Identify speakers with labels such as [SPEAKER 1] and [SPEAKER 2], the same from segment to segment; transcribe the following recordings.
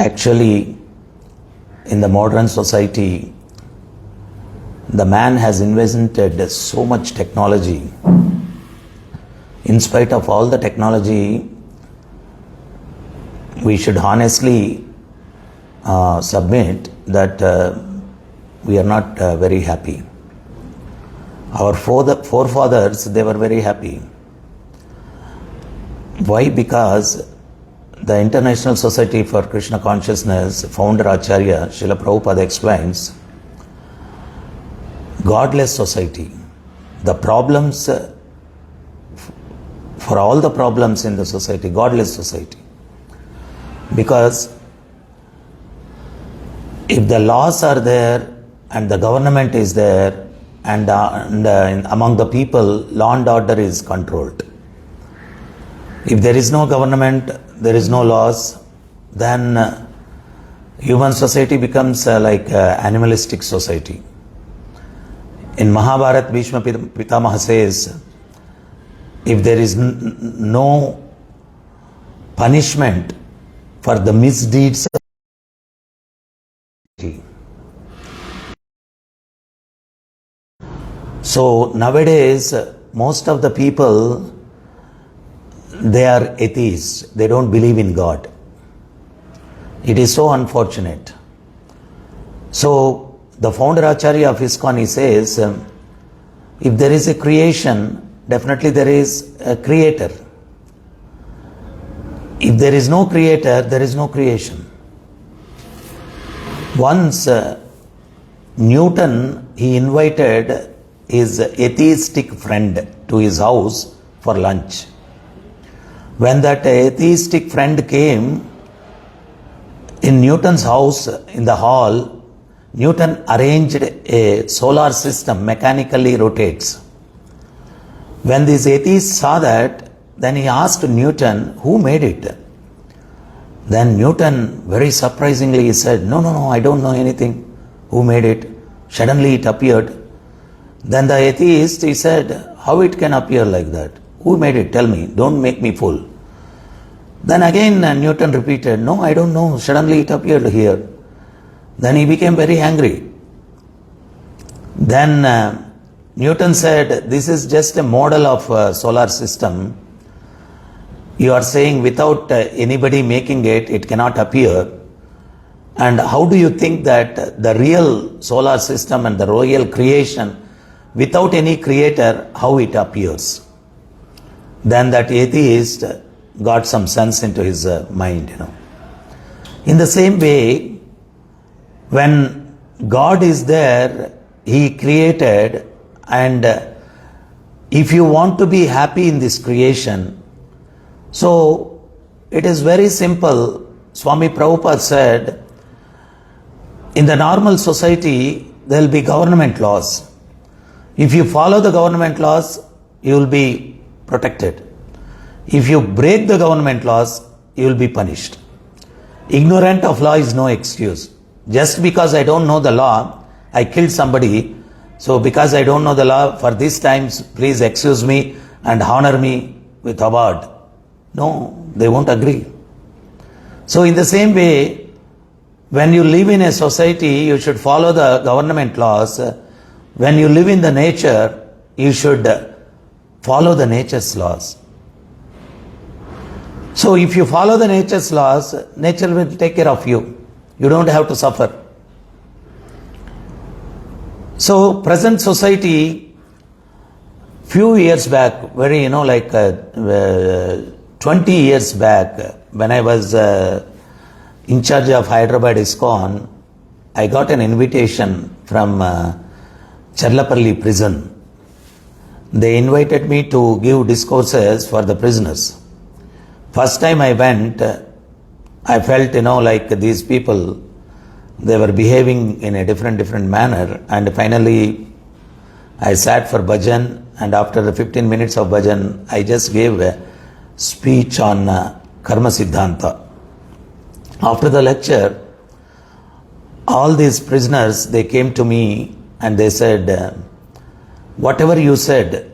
[SPEAKER 1] Actually, in the modern society, the man has invented so much technology. In spite of all the technology, we should honestly submit that we are not very happy. Our forefathers, they were very happy. Why? Because the International Society for Krishna Consciousness founder Acharya Srila Prabhupada explains, godless society, the problems, for all the problems in the society, godless society. Because if the laws are there and the government is there and among the people law and order is controlled. If there is no government, there is no laws, then human society becomes like animalistic society. In Mahabharata, Bhishma Pitamaha says, if there is no punishment for the misdeeds of society. So nowadays, most of the people, they are atheists. They don't believe in God. It is so unfortunate. So the founder Acharya of ISKCON, he says, if there is a creation, definitely there is a creator. If there is no creator, there is no creation. Once Newton, he invited his atheistic friend to his house for lunch. When that atheistic friend came, in Newton's house, in the hall, Newton arranged a solar system, mechanically rotates. When this atheist saw that, then he asked Newton, who made it? Then Newton, very surprisingly, he said, no, I don't know anything. Who made it? Suddenly it appeared. Then the atheist, he said, how it can appear like that? Who made it? Tell me. Don't make me fool. Then again Newton repeated, no, I don't know. Suddenly it appeared here. Then he became very angry. Then Newton said, this is just a model of a solar system. You are saying without anybody making it, it cannot appear. And how do you think that the real solar system and the royal creation, without any creator, how it appears? Then that atheist got some sense into his mind, In the same way, when God is there, He created, and if you want to be happy in this creation, so it is very simple. Swami Prabhupada said, in the normal society, there will be government laws. If you follow the government laws, you will be protected. If you break the government laws, you will be punished. Ignorant of law is no excuse. Just because I don't know the law, I killed somebody. So because I don't know the law, for these times, please excuse me and honor me with award. No, they won't agree. So in the same way, when you live in a society, you should follow the government laws. When you live in the nature, you should follow the nature's laws. So if you follow the nature's laws, nature will take care of you. You don't have to suffer. So present society, few years back, 20 years back, when I was in charge of Hyderabad ISKCON, I got an invitation from Charlapalli prison. They invited me to give discourses for the prisoners. First time I went, I felt, like these people, they were behaving in a different manner, and finally I sat for bhajan, and after the 15 minutes of bhajan, I just gave a speech on Karma Siddhanta. After the lecture, all these prisoners, they came to me and they said, whatever you said,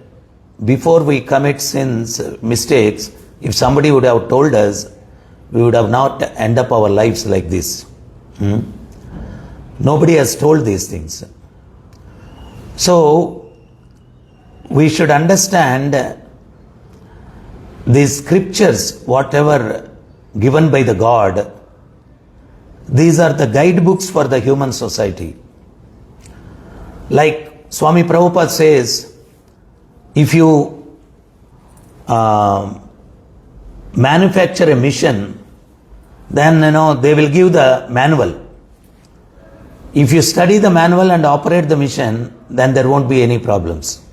[SPEAKER 1] before we commit sins, mistakes, if somebody would have told us, we would have not end up our lives like this. Nobody has told these things. So, we should understand these scriptures, whatever given by the God, these are the guidebooks for the human society. Like Swami Prabhupada says, if you manufacture a mission, then they will give the manual. If you study the manual and operate the mission, then there won't be any problems.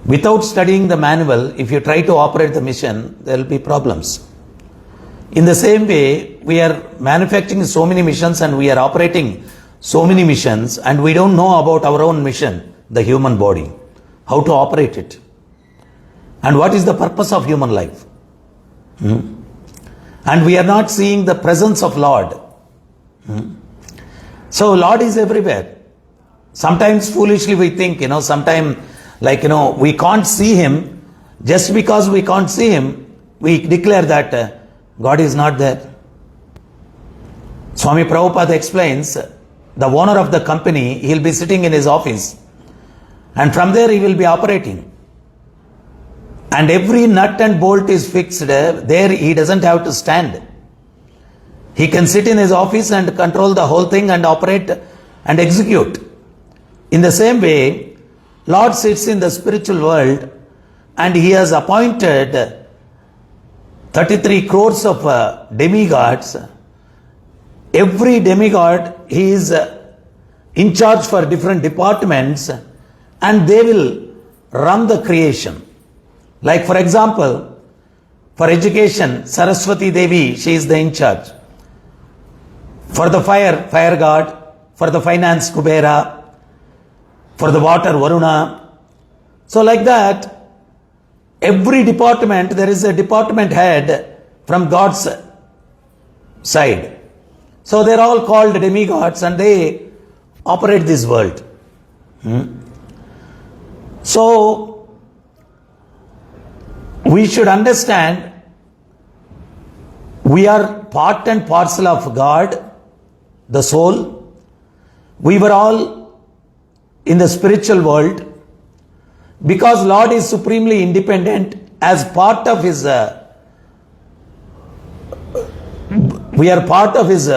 [SPEAKER 1] Without studying the manual, if you try to operate the mission, there will be problems. In the same way, we are manufacturing so many missions and we are operating so many missions, and we don't know about our own mission, the human body, how to operate it, and what is the purpose of human life. And we are not seeing the presence of Lord. So Lord is everywhere. Sometimes foolishly we think, sometimes we can't see Him. Just because we can't see Him, we declare that God is not there. Swami Prabhupada explains, the owner of the company, he'll be sitting in his office, and from there he will be operating. And every nut and bolt is fixed there, he doesn't have to stand. He can sit in his office and control the whole thing and operate and execute. In the same way, Lord sits in the spiritual world, and He has appointed 33 crores of demigods. Every demigod, he is in charge for different departments, and they will run the creation. Like for example, for education, Saraswati Devi, she is the in charge. For the fire god. For the finance, Kubera. For the water, Varuna. So like that, every department, there is a department head from God's side. So they are all called demigods, and they operate this world. So we should understand we are part and parcel of God, the soul. We were all in the spiritual world. Because Lord is supremely independent, as part of His we are part of His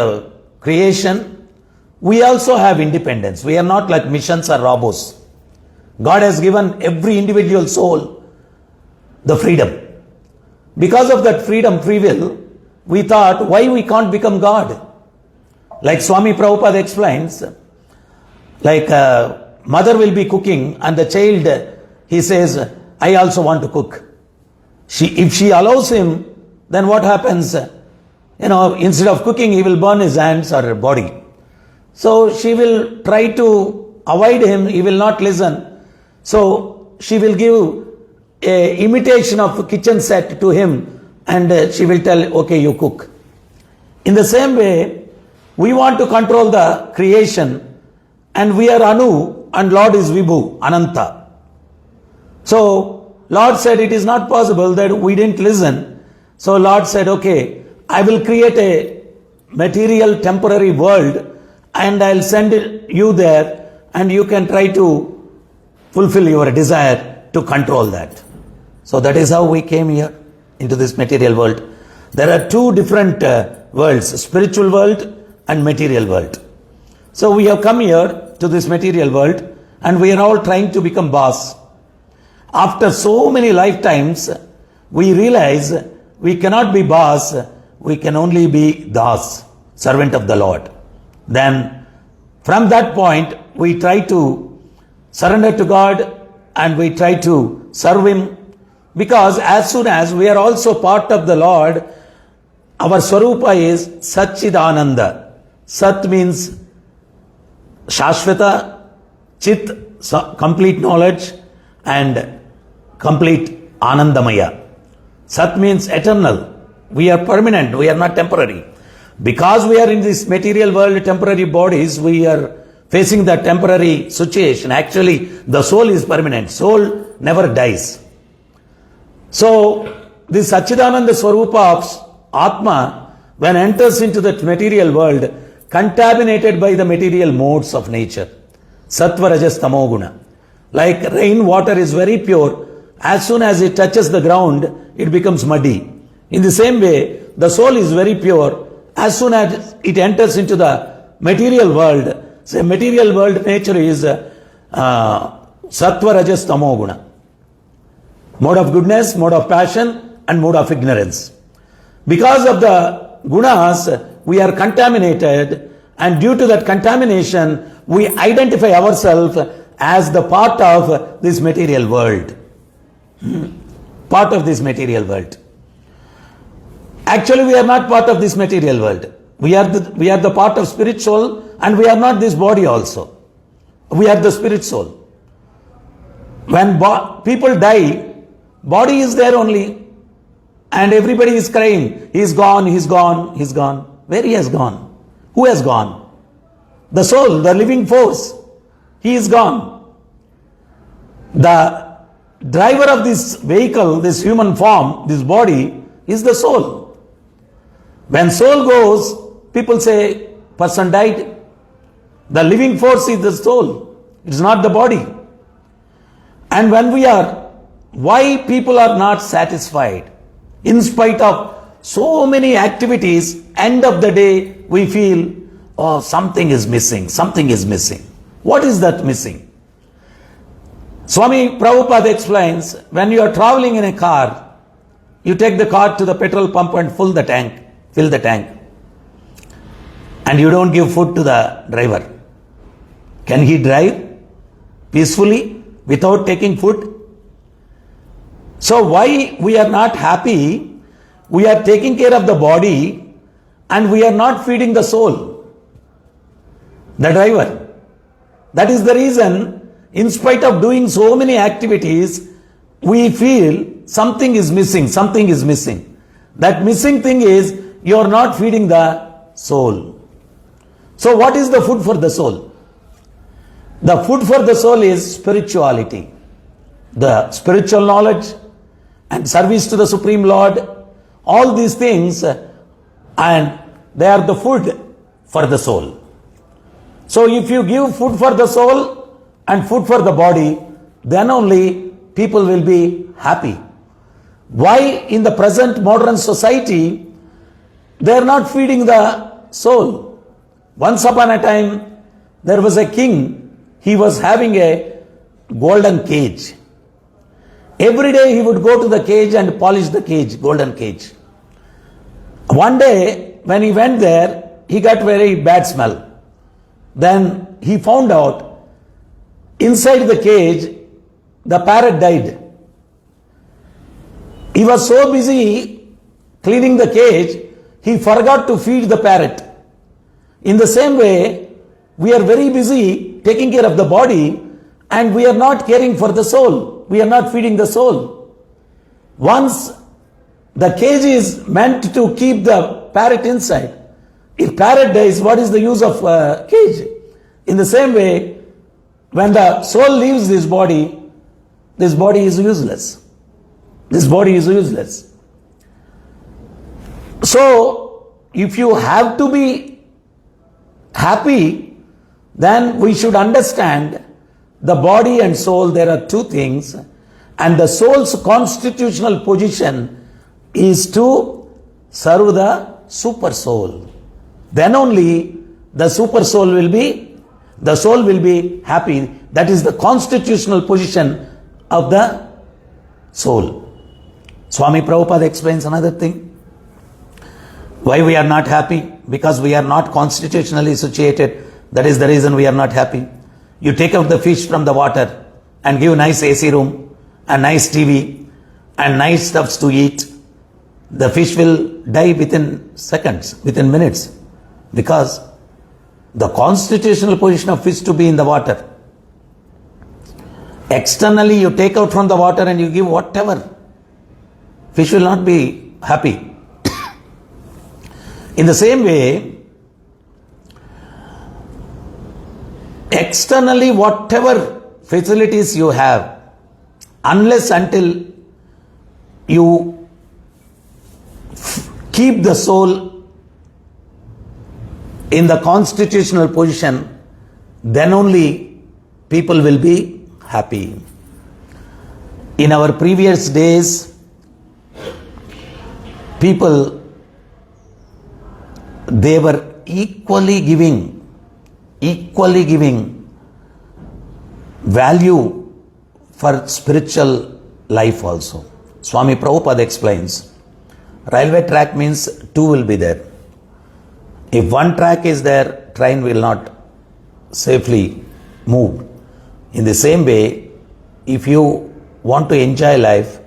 [SPEAKER 1] creation, we also have independence. We are not like missions or robots. God has given every individual soul the freedom. Because of that freedom, free will, we thought, why we can't become God? Like Swami Prabhupada explains, like mother will be cooking and the child, he says, I also want to cook. If she allows him, then what happens? Instead of cooking, he will burn his hands or body. So she will try to avoid him, he will not listen. So she will give a imitation of kitchen set to him, and she will tell, okay, you cook. In the same way, we want to control the creation, and we are Anu and Lord is Vibhu, Ananta. So Lord said it is not possible, that we didn't listen. So Lord said, okay, I will create a material temporary world, and I'll send you there, and you can try to fulfill your desire to control that. So that is how we came here into this material world. There are two different worlds, spiritual world and material world. So we have come here to this material world, and we are all trying to become boss. After so many lifetimes, we realize we cannot be boss, we can only be das, servant of the Lord. Then from that point, we try to surrender to God and we try to serve Him, because as soon as we are also part of the Lord, our Swarupa is Satchidananda. Sat means Shashvata, Chit, complete knowledge, and complete Anandamaya. Sat means eternal. We are permanent, we are not temporary. Because we are in this material world, temporary bodies, we are facing the temporary situation. Actually, the soul is permanent. Soul never dies. So, this Satchidananda Swarupa of Atma, when enters into that material world, contaminated by the material modes of nature. Sattva, Rajas, Tamo Guna. Like rain water is very pure. As soon as it touches the ground, it becomes muddy. In the same way, the soul is very pure. As soon as it enters into the material world, say material world nature is Sattva, Rajas, Tamo Guna. Mode of goodness, mode of passion, and mode of ignorance. Because of the gunas, we are contaminated, and due to that contamination, we identify ourselves as the part of this material world. Part of this material world. Actually, we are not part of this material world. We are the part of spirit soul, and we are not this body also. We are the spirit soul. When people die, body is there only. And everybody is crying, he's gone, he's gone, he's gone. Where he has gone? Who has gone? The soul, the living force. He is gone. The driver of this vehicle, this human form, this body, is the soul. When soul goes, people say, person died. The living force is the soul. It is not the body. And when why people are not satisfied? In spite of so many activities, end of the day, we feel, oh, something is missing, something is missing. What is that missing? Swami Prabhupada explains, when you are traveling in a car, you take the car to the petrol pump and fill the tank, and you don't give food to the driver. Can he drive peacefully without taking food? So why we are not happy? We are taking care of the body and we are not feeding the soul, the driver. That is the reason, in spite of doing so many activities, we feel something is missing, something is missing. That missing thing is you are not feeding the soul. So what is the food for the soul? The food for the soul is spirituality, the spiritual knowledge and service to the Supreme Lord, all these things, and they are the food for the soul. So if you give food for the soul and food for the body, then only people will be happy. Why in the present modern society, they are not feeding the soul? Once upon a time, there was a king, he was having a golden cage. Every day he would go to the cage and polish the cage, golden cage. One day, when he went there, he got very bad smell. Then he found out, inside the cage, the parrot died. He was so busy cleaning the cage, he forgot to feed the parrot. In the same way, we are very busy taking care of the body and we are not caring for the soul. We are not feeding the soul. Once the cage is meant to keep the parrot inside. If parrot dies, what is the use of cage? In the same way, when the soul leaves this body is useless. This body is useless. So, if you have to be happy, then we should understand the body and soul, there are two things, and the soul's constitutional position is to serve the super soul. Then only the super soul will be, the soul will be happy. That is the constitutional position of the soul. Swami Prabhupada explains another thing. Why we are not happy? Because we are not constitutionally situated. That is the reason we are not happy. You take out the fish from the water and give nice AC room and nice TV and nice stuffs to eat. The fish will die within seconds, within minutes, because the constitutional position of fish to be in the water. Externally you take out from the water and you give whatever, fish will not be happy. In the same way, externally whatever facilities you have, unless until you keep the soul in the constitutional position, then only people will be happy. In our previous days, people, they were equally giving value for spiritual life also. Swami Prabhupada explains, railway track means two will be there. If one track is there, train will not safely move. In the same way, if you want to enjoy life,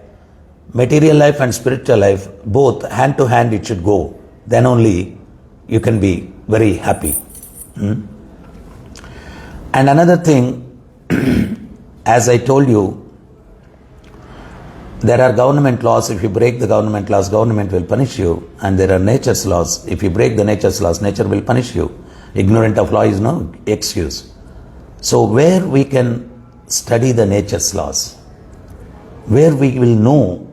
[SPEAKER 1] material life and spiritual life, both hand to hand it should go. Then only you can be very happy. And another thing, as I told you, there are government laws. If you break the government laws, government will punish you. And there are nature's laws. If you break the nature's laws, nature will punish you. Ignorant of law is no excuse. So where we can study the nature's laws, where we will know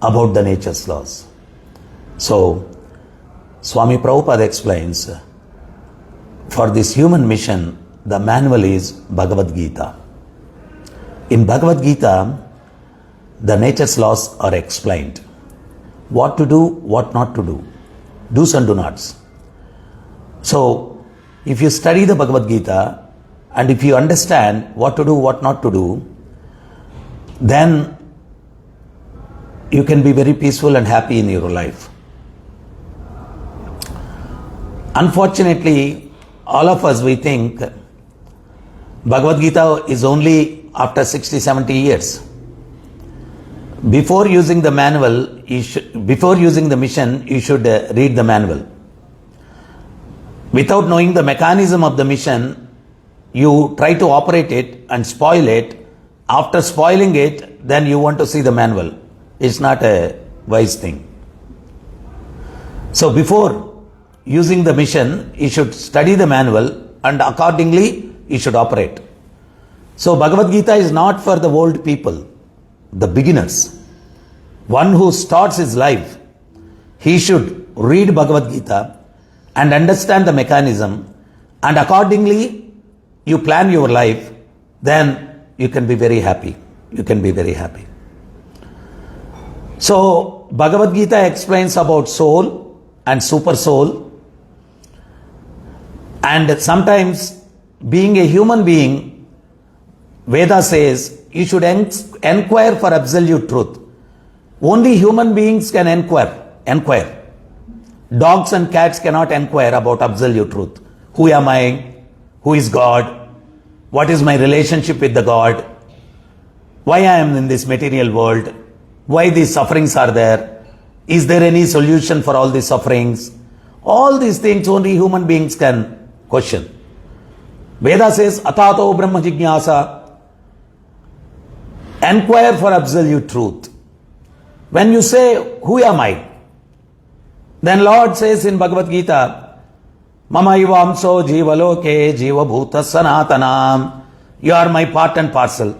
[SPEAKER 1] about the nature's laws. So Swami Prabhupada explains, for this human mission, the manual is Bhagavad Gita. In Bhagavad Gita, the nature's laws are explained. What to do, what not to do. Do's and do nots. So, if you study the Bhagavad Gita, and if you understand what to do, what not to do, then you can be very peaceful and happy in your life. Unfortunately, all of us, we think Bhagavad Gita is only after 60, 70 years. Before using the manual, before using the mission, you should read the manual. Without knowing the mechanism of the mission, you try to operate it and spoil it. After spoiling it, then you want to see the manual. It's not a wise thing. So before using the mission, you should study the manual and accordingly you should operate. So Bhagavad Gita is not for the old people, the beginners. One who starts his life, he should read Bhagavad Gita and understand the mechanism, and accordingly you plan your life, then you can be very happy. You can be very happy. So Bhagavad Gita explains about soul and super soul, and sometimes being a human being, Veda says you should enquire for absolute truth. Only human beings can enquire. Dogs and cats cannot enquire about absolute truth. Who am I? Who is God? What is my relationship with the God? Why I am in this material world? Why these sufferings are there? Is there any solution for all these sufferings? All these things only human beings can question. Veda says, Atato Brahma Jignasa. Enquire for absolute truth. When you say, who am I? Then Lord says in Bhagavad Gita, Mama ivamso jivaloke jiva bhuta sanatanam. You are my part and parcel.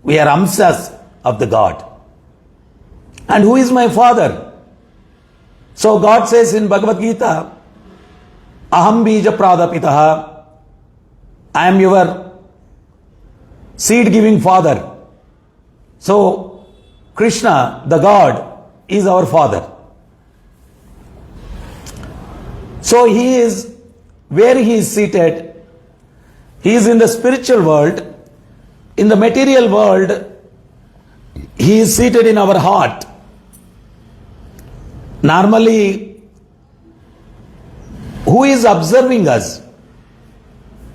[SPEAKER 1] We are amsas of the God. And who is my father? So God says in Bhagavad Gita, Aham bija pradapitaha. I am your seed-giving father. So Krishna, the God, is our father. So he is, where he is seated, he is in the spiritual world. In the material world, he is seated in our heart. Normally, who is observing us?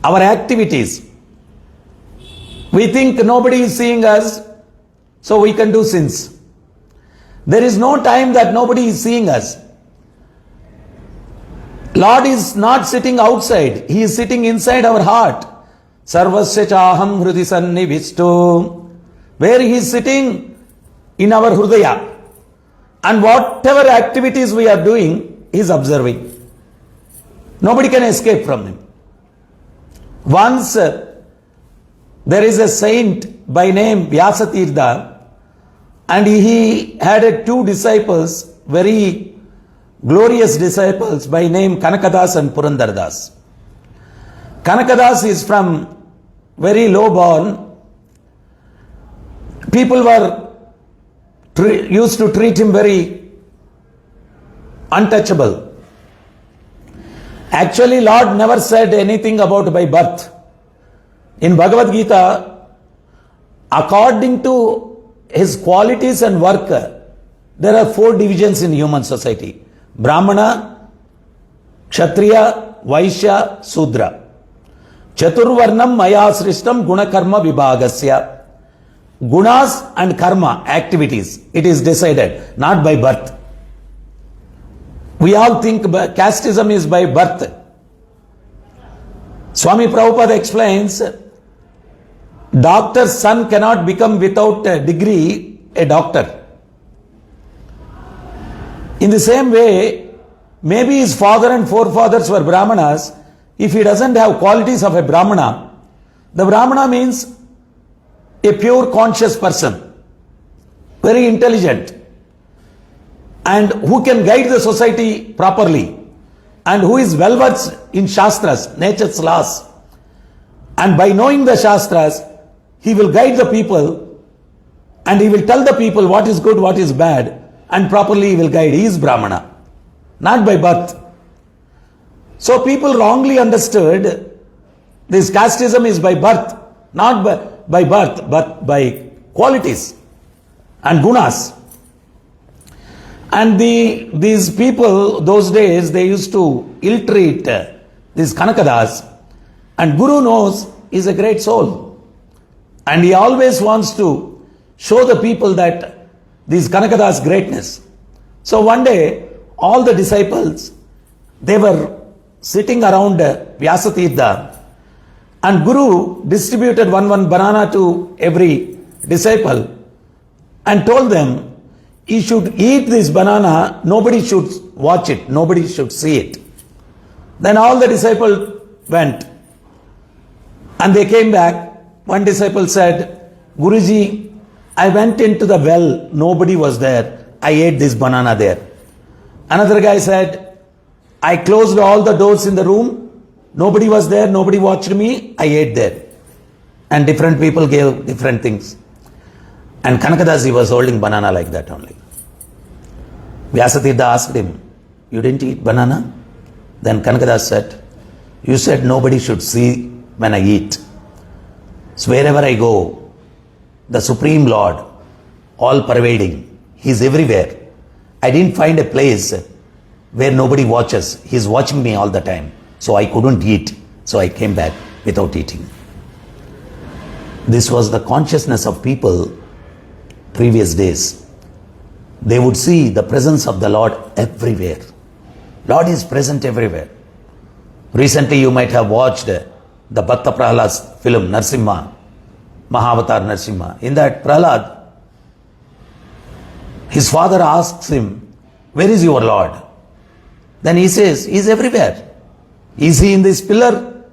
[SPEAKER 1] Our activities. We think nobody is seeing us, so we can do sins. There is no time that nobody is seeing us. Lord is not sitting outside. He is sitting inside our heart. Sarvasya chaham hrudi sannivisto. Where he is sitting? In our hridaya. And whatever activities we are doing, he is observing. Nobody can escape from him. Once there is a saint by name Vyasatirtha, and he had two disciples, very glorious disciples by name Kanakadas and Purandardas. Kanakadas is from very low born. People were used to treat him very untouchable. Actually, Lord never said anything about by birth. In Bhagavad Gita, according to his qualities and work, there are 4 divisions in human society. Brahmana, Kshatriya, Vaishya, Sudra. Chaturvarnam maya srishtam gunakarma vibhagasya. Gunas and karma, activities, it is decided, not by birth. We all think casteism is by birth. Swami Prabhupada explains, doctor's son cannot become without a degree a doctor. In the same way, maybe his father and forefathers were Brahmanas. If he doesn't have qualities of a Brahmana, the Brahmana means a pure conscious person, very intelligent, and who can guide the society properly, and who is well versed in Shastras, nature's laws. And by knowing the Shastras, he will guide the people and he will tell the people what is good, what is bad, and properly he will guide. He is Brahmana, not by birth. So people wrongly understood this casteism is by birth, not by birth, but by qualities and gunas. And these people, those days, they used to ill-treat these Kanakadas. And Guru knows he is a great soul. And he always wants to show the people that these Kanakadas' greatness. So one day, all the disciples, they were sitting around Vyasatirtha, and Guru distributed one banana to every disciple and told them, he should eat this banana, nobody should watch it, nobody should see it. Then all the disciples went and they came back. One disciple said, Guruji, I went into the well, nobody was there, I ate this banana there. Another guy said, I closed all the doors in the room, nobody was there, nobody watched me, I ate there. And different people gave different things. And Kanakadasi was holding banana like that only. Vyasatirtha asked him, you didn't eat banana? Then Kanakadas said, you said nobody should see when I eat. So wherever I go, the Supreme Lord, all pervading, He is everywhere. I didn't find a place where nobody watches. He is watching me all the time. So I couldn't eat. So I came back without eating. This was the consciousness of people previous days. They would see the presence of the Lord everywhere. Lord is present everywhere. Recently you might have watched the Bhatta Prahalad's film Narsimha, Mahavatar Narsimha. In that Prahalad, his father asks him, where is your Lord? Then he says, he is everywhere. Is he in this pillar?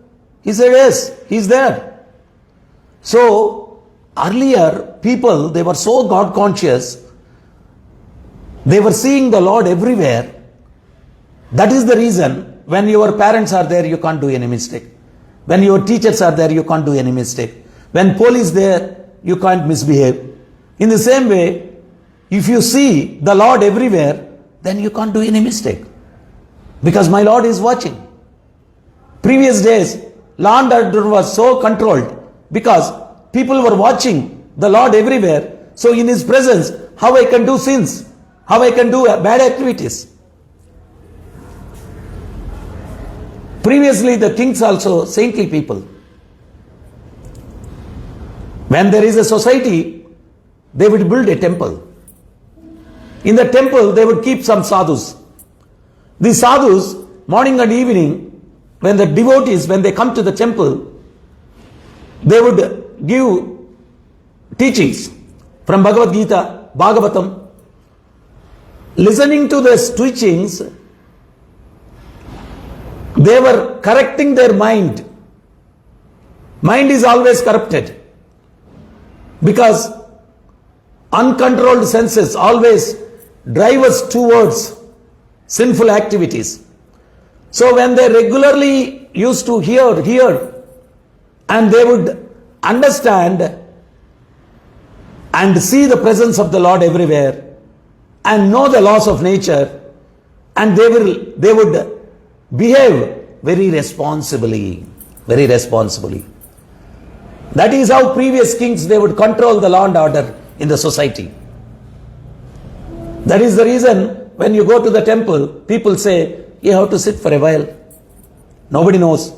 [SPEAKER 1] He said, yes, he is there. So, earlier people, they were so God conscious, they were seeing the Lord everywhere. That is the reason when your parents are there, you can't do any mistake. When your teachers are there, you can't do any mistake. When police there, you can't misbehave. In the same way, if you see the Lord everywhere, then you can't do any mistake. Because my Lord is watching. Previous days, law and order was so controlled because people were watching the Lord everywhere. So in His presence, how I can do sins, how I can do bad activities. Previously, the kings also saintly people. When there is a society, they would build a temple. In the temple, they would keep some sadhus. These sadhus, morning and evening, when the devotees, when they come to the temple, they would give teachings from Bhagavad Gita, Bhagavatam. Listening to these teachings, they were correcting their mind. Mind is always corrupted because uncontrolled senses always drive us towards sinful activities. So when they regularly used to hear, and they would understand and see the presence of the Lord everywhere and know the laws of nature, and they would behave very responsibly. That is how previous kings, they would control the law and order in the society. That is the reason when you go to the temple, people say you have to sit for a while. Nobody knows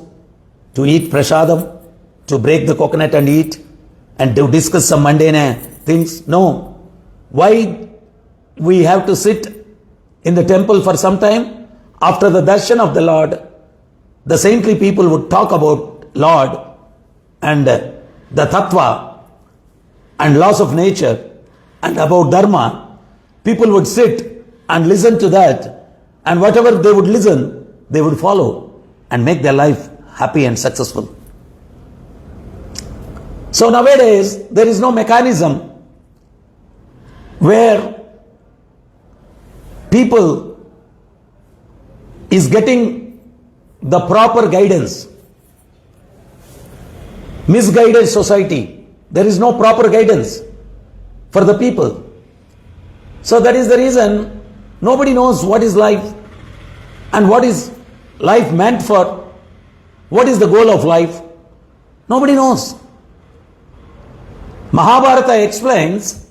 [SPEAKER 1] to eat prasadam, to break the coconut and eat, and to discuss some mundane things. No. Why we have to sit in the temple for some time? After the darshan of the Lord, the saintly people would talk about Lord and the tattva and laws of nature and about dharma. People would sit and listen to that, and whatever they would listen, they would follow and make their life happy and successful. So nowadays, there is no mechanism where people is getting the proper guidance. Misguided society. There is no proper guidance for the people. So that is the reason nobody knows what is life and what is life meant for. What is the goal of life? Nobody knows. Mahabharata explains,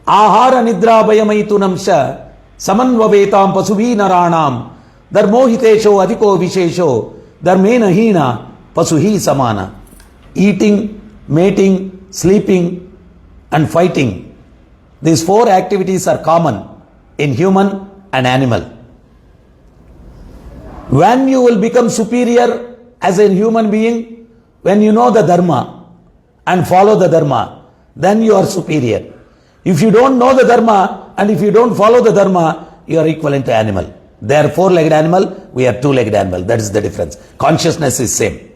[SPEAKER 1] Ahara nidra bayamaitunam sha samanvavetam pasuvi naranam dharmohitesho adhiko vishesho dharmena hina pasuhi samana. Eating, mating, sleeping and fighting. These four activities are common in human and animal. When you will become superior as a human being, when you know the dharma and follow the dharma, then you are superior. If you don't know the dharma and if you don't follow the dharma, you are equivalent to animal. They are four-legged animal, we are two-legged animal. That is the difference. Consciousness is same.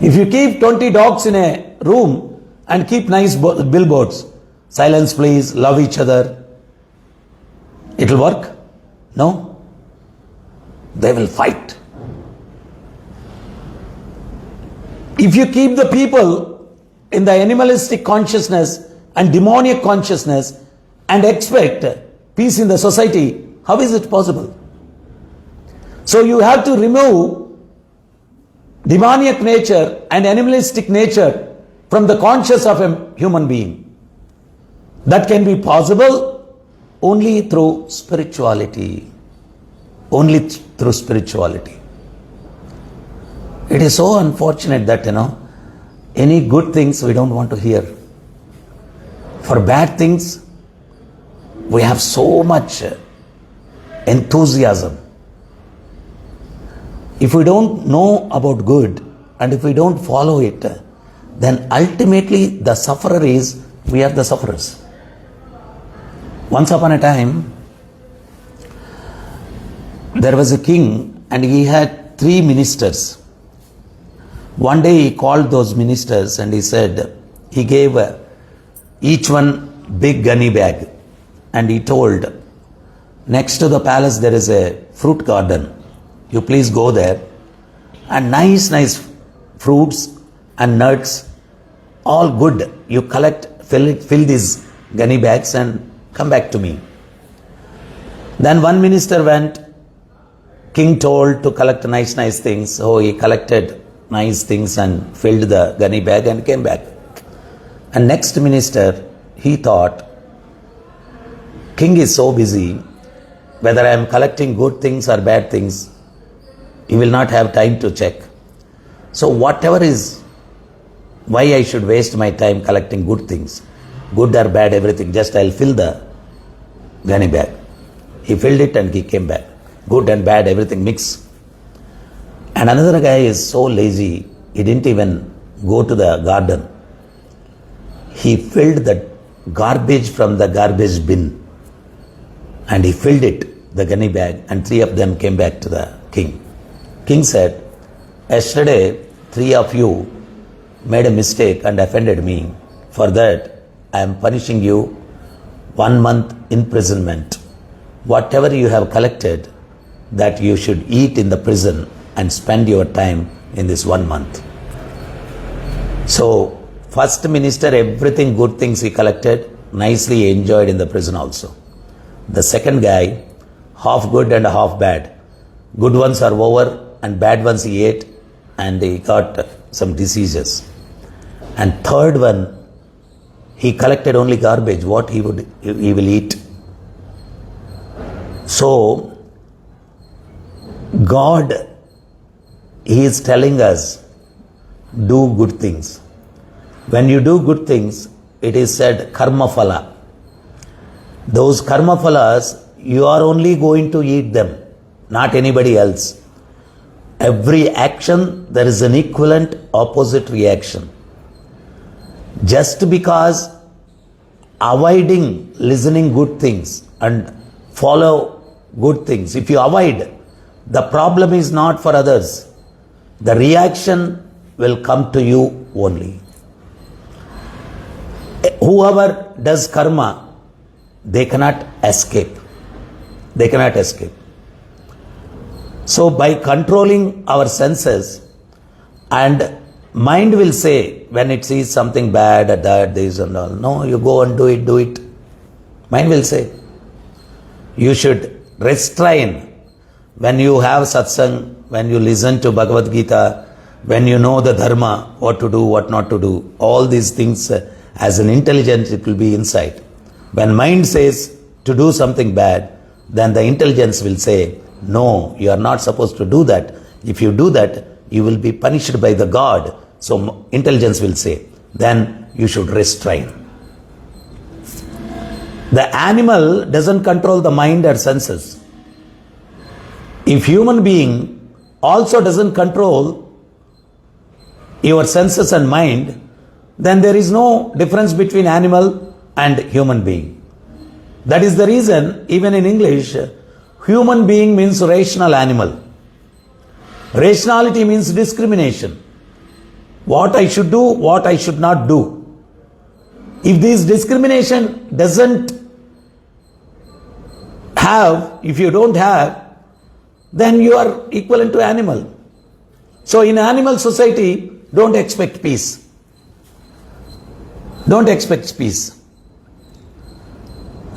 [SPEAKER 1] If you keep 20 dogs in a room and keep nice billboards, silence please, love each other, it will work? No. They will fight. If you keep the people in the animalistic consciousness and demoniac consciousness and expect peace in the society, how is it possible? So you have to remove demoniac nature and animalistic nature from the conscious of a human being. That can be possible only through spirituality. Only through spirituality. It is so unfortunate that, any good things we don't want to hear. For bad things, we have so much enthusiasm. If we don't know about good and if we don't follow it, then ultimately the sufferer is, we are the sufferers. Once upon a time, there was a king and he had 3 ministers. One day he called those ministers and he said, he gave each one big gunny bag and he told, next to the palace there is a fruit garden. You please go there and nice fruits and nuts, all good. You collect, fill these gunny bags and come back to me. Then one minister went, king told to collect nice things. So he collected nice things and filled the gunny bag and came back. And next minister, he thought, king is so busy, whether I am collecting good things or bad things, he will not have time to check. So whatever is, why I should waste my time collecting good things, good or bad, everything, just I'll fill the gunny bag. He filled it and he came back. Good and bad, everything mixed. And another guy is so lazy, he didn't even go to the garden. He filled the garbage from the garbage bin and he filled it, the gunny bag, and 3 of them came back to the king. King said, yesterday 3 of you made a mistake and offended me. For that I am punishing you 1 month imprisonment. whatever you have collected, that you should eat in the prison and spend your time in this 1 month. So, first minister, everything good things he collected, nicely enjoyed in the prison also. The second guy, half good and half bad. Good ones are over and bad ones he ate and he got some diseases. And third one, he collected only garbage, what he will eat. So, God, He is telling us, do good things. When you do good things, it is said karma phala. Those karma phalas, you are only going to eat them, not anybody else. Every action, there is an equivalent opposite reaction. Just because avoiding listening good things and follow good things, if you avoid, the problem is not for others. The reaction will come to you only. Whoever does karma, they cannot escape. They cannot escape. So by controlling our senses, and mind will say when it sees something bad or that, this and all, no, you go and do it. Mind will say. You should restrain. When you have satsang, when you listen to Bhagavad Gita, when you know the dharma, what to do, what not to do, all these things as an intelligence, it will be inside. When mind says to do something bad, then the intelligence will say, no, you are not supposed to do that. If you do that, you will be punished by the God. So intelligence will say, then you should restrain. The animal doesn't control the mind or senses. If human being also doesn't control your senses and mind, then there is no difference between animal and human being. That is the reason, even in English, human being means rational animal. Rationality means discrimination. What I should do, what I should not do. If this discrimination doesn't have, if you don't have, then you are equivalent to animal. So in animal society, don't expect peace. Don't expect peace.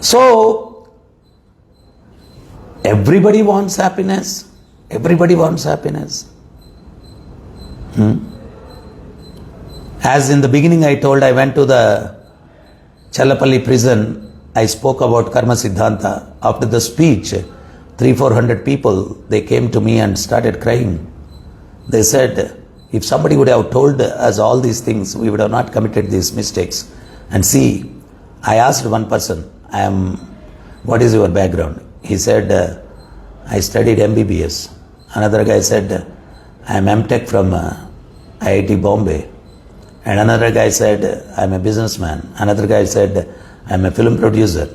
[SPEAKER 1] So, everybody wants happiness. Everybody wants happiness. As in the beginning I told, I went to the Challapalli prison. I spoke about Karma Siddhanta. After the speech, 300-400 people, they came to me and started crying. They said, if somebody would have told us all these things, we would have not committed these mistakes. And see, I asked one person, what is your background? He said, I studied MBBS. Another guy said, I am MTech from IIT Bombay. And another guy said, I am a businessman. Another guy said, I am a film producer.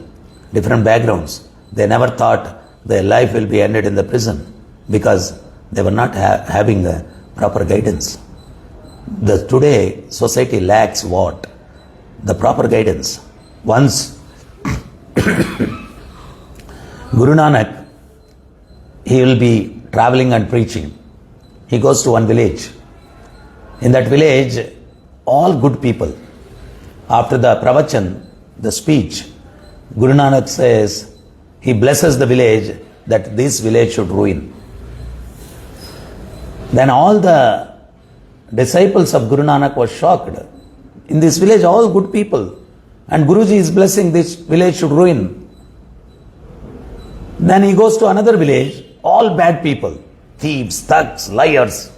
[SPEAKER 1] Different backgrounds. They never thought their life will be ended in the prison because they were not having the proper guidance. Today, society lacks what? The proper guidance. Once Guru Nanak, he will be traveling and preaching. He goes to one village. In that village, all good people. After the pravachan, the speech, Guru Nanak says, he blesses the village that this village should ruin. Then all the disciples of Guru Nanak were shocked. In this village, all good people. And Guruji is blessing this village should ruin. Then he goes to another village, all bad people. Thieves, thugs, liars.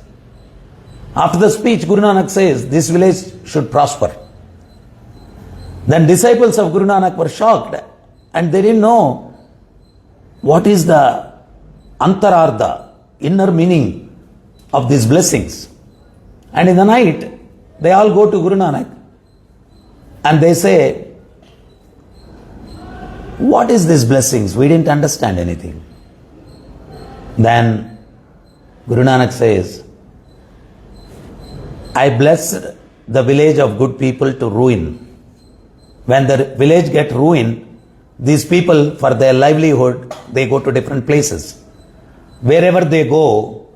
[SPEAKER 1] After the speech, Guru Nanak says, this village should prosper. Then disciples of Guru Nanak were shocked. And they didn't know what is the antarartha, inner meaning of these blessings. And in the night, they all go to Guru Nanak and they say, what is these blessings? We didn't understand anything. Then Guru Nanak says, I blessed the village of good people to ruin. When the village get ruined, These people, for their livelihood, they go to different places. Wherever they go,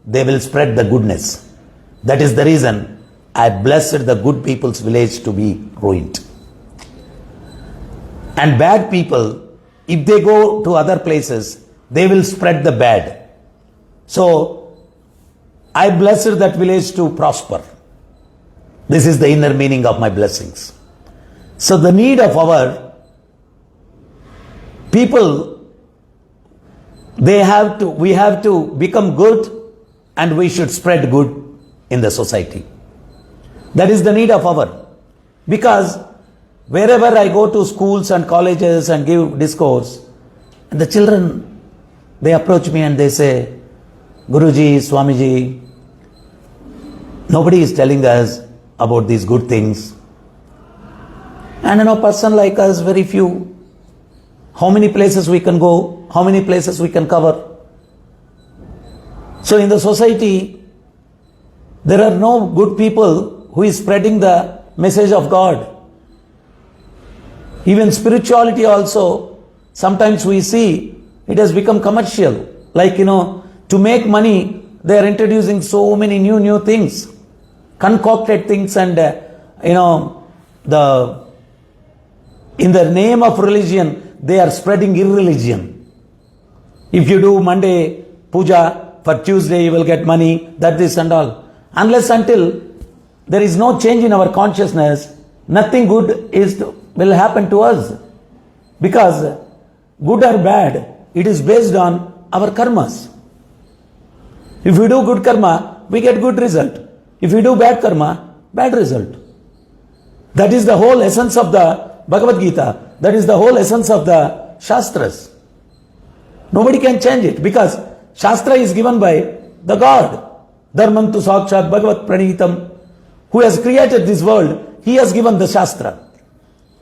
[SPEAKER 1] they will spread the goodness. That is the reason I blessed the good people's village to be ruined. And bad people, if they go to other places, they will spread the bad. So, I blessed that village to prosper. This is the inner meaning of my blessings. So, the need of our people, we have to become good, and we should spread good in the society. That is the need of our. Because wherever I go to schools and colleges and give discourse, and the children, they approach me and they say, Guruji, Swamiji, nobody is telling us about these good things. And a person like us, very few. How many places we can go? How many places we can cover? So in the society, there are no good people who is spreading the message of God. Even spirituality also, sometimes we see it has become commercial. Like, to make money, they are introducing so many new things, concocted things, and, in the name of religion, they are spreading irreligion. If you do Monday puja, for Tuesday you will get money, that this and all. Unless until there is no change in our consciousness, nothing good will happen to us. Because good or bad, it is based on our karmas. If we do good karma, we get good result. If we do bad karma, bad result. That is the whole essence of the Bhagavad Gita. That is the whole essence of the Shastras. Nobody can change it, because Shastra is given by the God. Dharmantu Sakshat Bhagavat Pranitam, who has created this world. He has given the Shastra.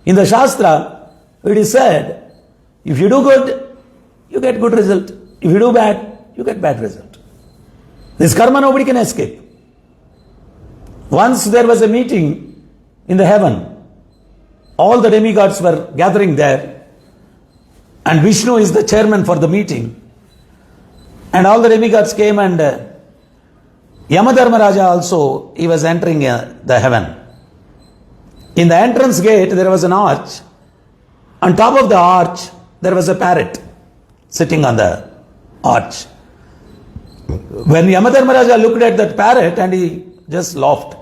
[SPEAKER 1] In the Shastra, it is said, if you do good, you get good result. If you do bad, you get bad result. This karma nobody can escape. Once there was a meeting in the heaven. All the demigods were gathering there, and Vishnu is the chairman for the meeting. And all the demigods came, and Yamadharmaraja also, he was entering the heaven. In the entrance gate, there was an arch. On top of the arch, there was a parrot sitting on the arch. When Yamadharmaraja looked at that parrot, and he just laughed.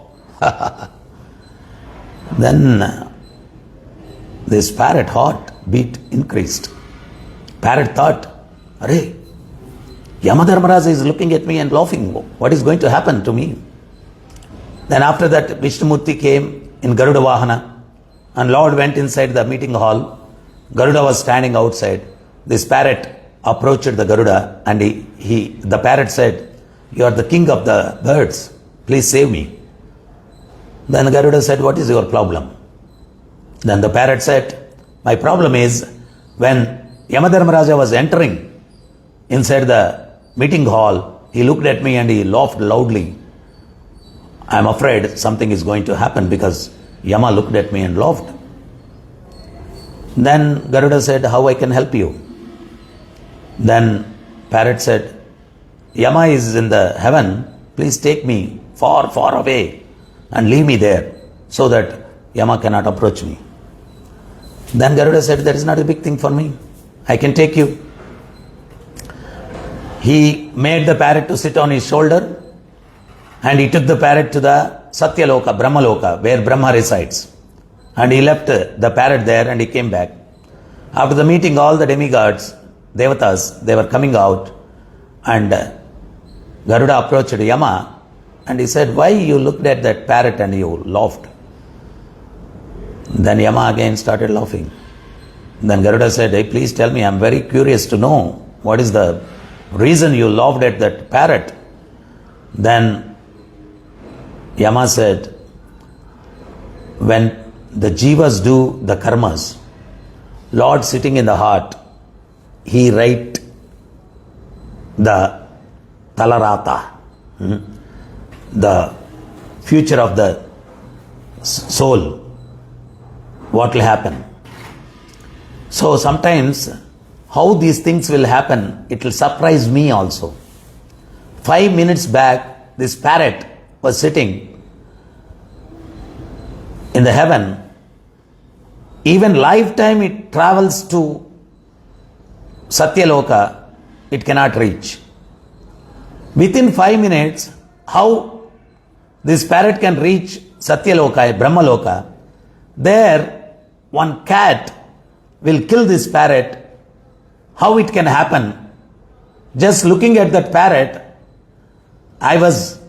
[SPEAKER 1] Then this parrot heartbeat increased. Parrot thought, Arey, Yamadharmaraja is looking at me and laughing. What is going to happen to me? Then after that, Vishnumurti came in Garuda Vahana, and Lord went inside the meeting hall. Garuda was standing outside. This parrot approached the Garuda, and the parrot said, you are the king of the birds. Please save me. Then Garuda said, what is your problem? Then the parrot said, my problem is, when Yamadharmaraja was entering inside the meeting hall, he looked at me and he laughed loudly. I am afraid something is going to happen because Yama looked at me and laughed. Then Garuda said, how I can help you? Then parrot said, Yama is in the heaven, please take me far, far away and leave me there so that Yama cannot approach me. Then Garuda said, that is not a big thing for me. I can take you. He made the parrot to sit on his shoulder, and he took the parrot to the Satya Loka, Brahma Loka, where Brahma resides. And he left the parrot there, and he came back. After the meeting, all the demigods, Devatas, they were coming out, and Garuda approached Yama, and he said, why you looked at that parrot and you laughed? Then Yama again started laughing. Then Garuda said, hey, please tell me, I am very curious to know what is the reason you laughed at that parrot. Then Yama said, when the jivas do the karmas, Lord sitting in the heart, he write the talarata, the future of the soul, what will happen. So sometimes how these things will happen, it will surprise me also. 5 minutes back, this parrot was sitting in the heaven. Even lifetime it travels to Satyaloka, it cannot reach. Within 5 minutes, how this parrot can reach Satyaloka, Brahmaloka? There, one cat will kill this parrot. How it can happen? Just looking at that parrot, I was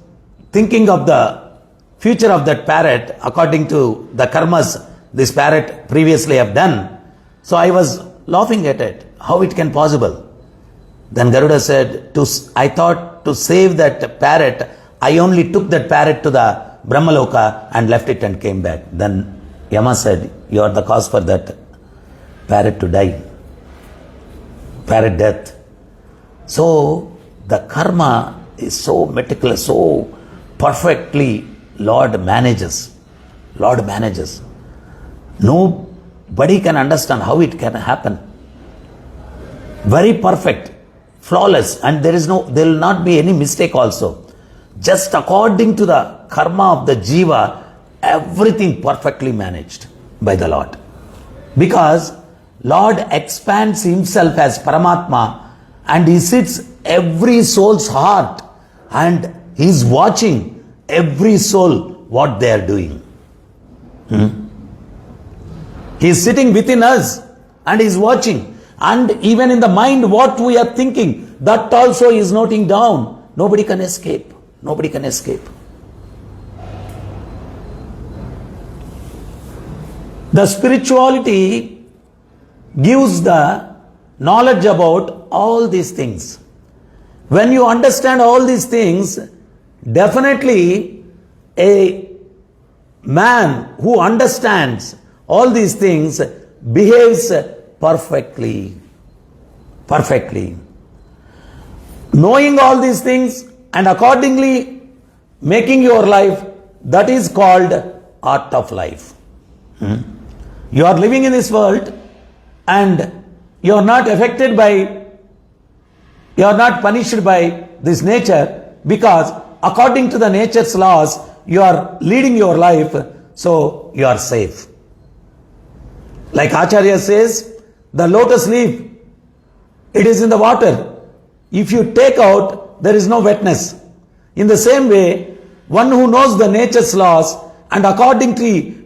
[SPEAKER 1] thinking of the future of that parrot according to the karmas this parrot previously have done. So I was laughing at it. How it can possible? Then Garuda said, I thought to save that parrot, I only took that parrot to the Brahmaloka and left it and came back. Then Yama said, you are the cause for that parrot to die. Parrot death. So the karma is so meticulous, so perfectly Lord manages. Lord manages. Nobody can understand how it can happen. Very perfect, flawless, and there will not be any mistake also. Just according to the karma of the jiva, everything perfectly managed by the Lord. Because Lord expands himself as Paramatma and he sits every soul's heart and he is watching every soul what they are doing. He is sitting within us and he is watching. And even in the mind what we are thinking, that also is noting down. Nobody can escape. Nobody can escape. The spirituality gives the knowledge about all these things. When you understand all these things, definitely a man who understands all these things behaves perfectly. Perfectly. Knowing all these things and accordingly making your life, that is called art of life. You are living in this world and you are not affected by, you are not punished by this nature, because according to the nature's laws, you are leading your life, so you are safe. Like Acharya says, the lotus leaf, it is in the water. If you take out, there is no wetness. In the same way, one who knows the nature's laws and accordingly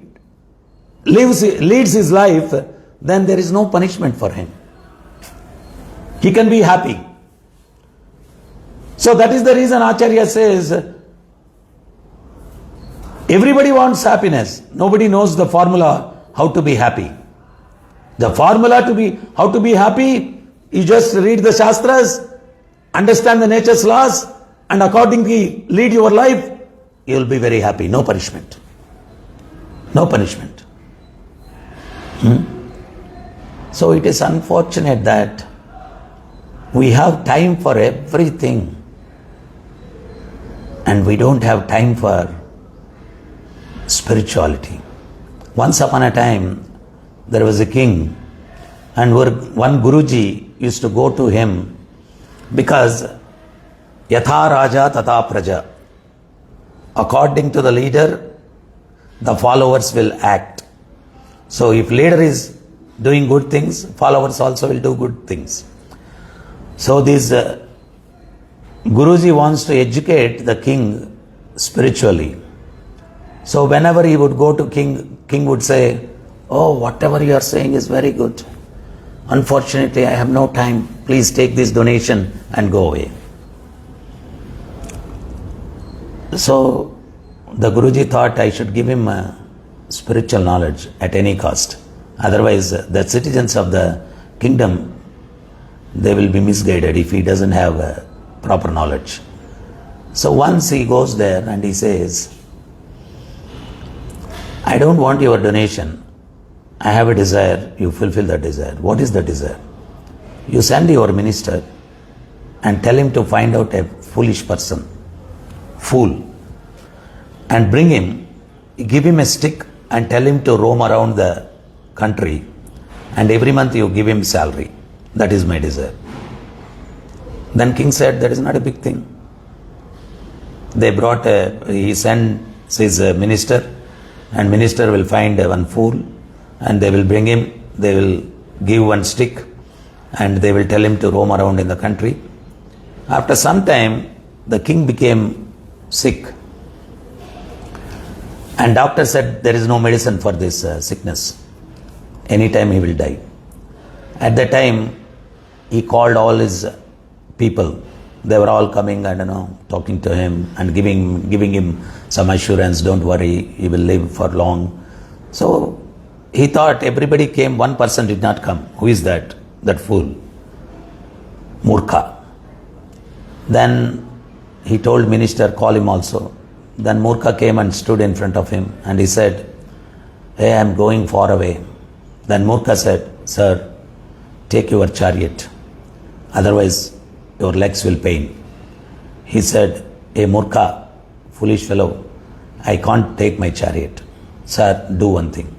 [SPEAKER 1] leads his life, then there is no punishment for him. He can be happy. So that is the reason Acharya says, everybody wants happiness. Nobody knows the formula how to be happy. The formula how to be happy, you just read the Shastras, understand the nature's laws, and accordingly lead your life, you will be very happy. No punishment. No punishment. So it is unfortunate that we have time for everything and we don't have time for spirituality. Once upon a time, there was a king and one Guruji used to go to him because Yatha Raja Tata Praja. According to the leader, the followers will act. So if leader is doing good things, followers also will do good things. So this Guruji wants to educate the king spiritually. So whenever he would go to king would say, oh, whatever you are saying is very good. Unfortunately, I have no time. Please take this donation and go away. So the Guruji thought I should give him spiritual knowledge at any cost. Otherwise, the citizens of the kingdom, they will be misguided if he doesn't have proper knowledge. So once he goes there and he says, I don't want your donation. I have a desire, you fulfill that desire. What is the desire? You send your minister and tell him to find out a foolish person, fool, and bring him, give him a stick and tell him to roam around the country and every month you give him salary. That is my desire. Then king said, that is not a big thing. They brought, he sent his minister, and minister will find one fool, and they will bring him, they will give one stick, and they will tell him to roam around in the country. After some time, the king became sick. And doctor said, there is no medicine for this sickness. Anytime he will die. At that time, he called all his people. They were all coming and talking to him and giving him some assurance, don't worry, he will live for long. So he thought everybody came, one person did not come. Who is that? That fool. Murkha. Then he told minister, call him also. Then Murkha came and stood in front of him and he said, hey, I am going far away. Then Murkha said, sir, take your chariot, otherwise your legs will pain. He said, hey Murkha, foolish fellow, I can't take my chariot. Sir, do one thing.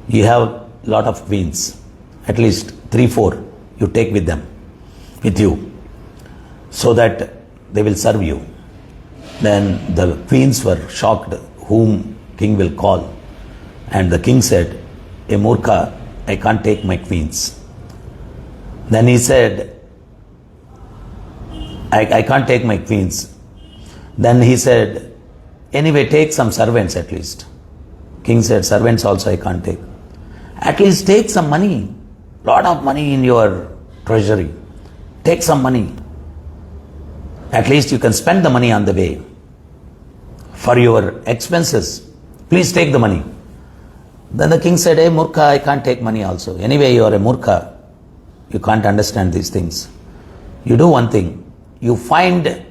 [SPEAKER 1] You have lot of queens, at least 3-4, you take with you, so that they will serve you. Then the queens were shocked, whom king will call. And the king said, hey Murkha, I can't take my queens. Then he said, I can't take my queens. Then he said, anyway, take some servants at least. King said, servants also I can't take. At least take some money, lot of money in your treasury. Take some money. At least you can spend the money on the way for your expenses. Please take the money. Then the king said, hey Murkha, I can't take money also. Anyway, you are a Murkha. You can't understand these things. You do one thing. You find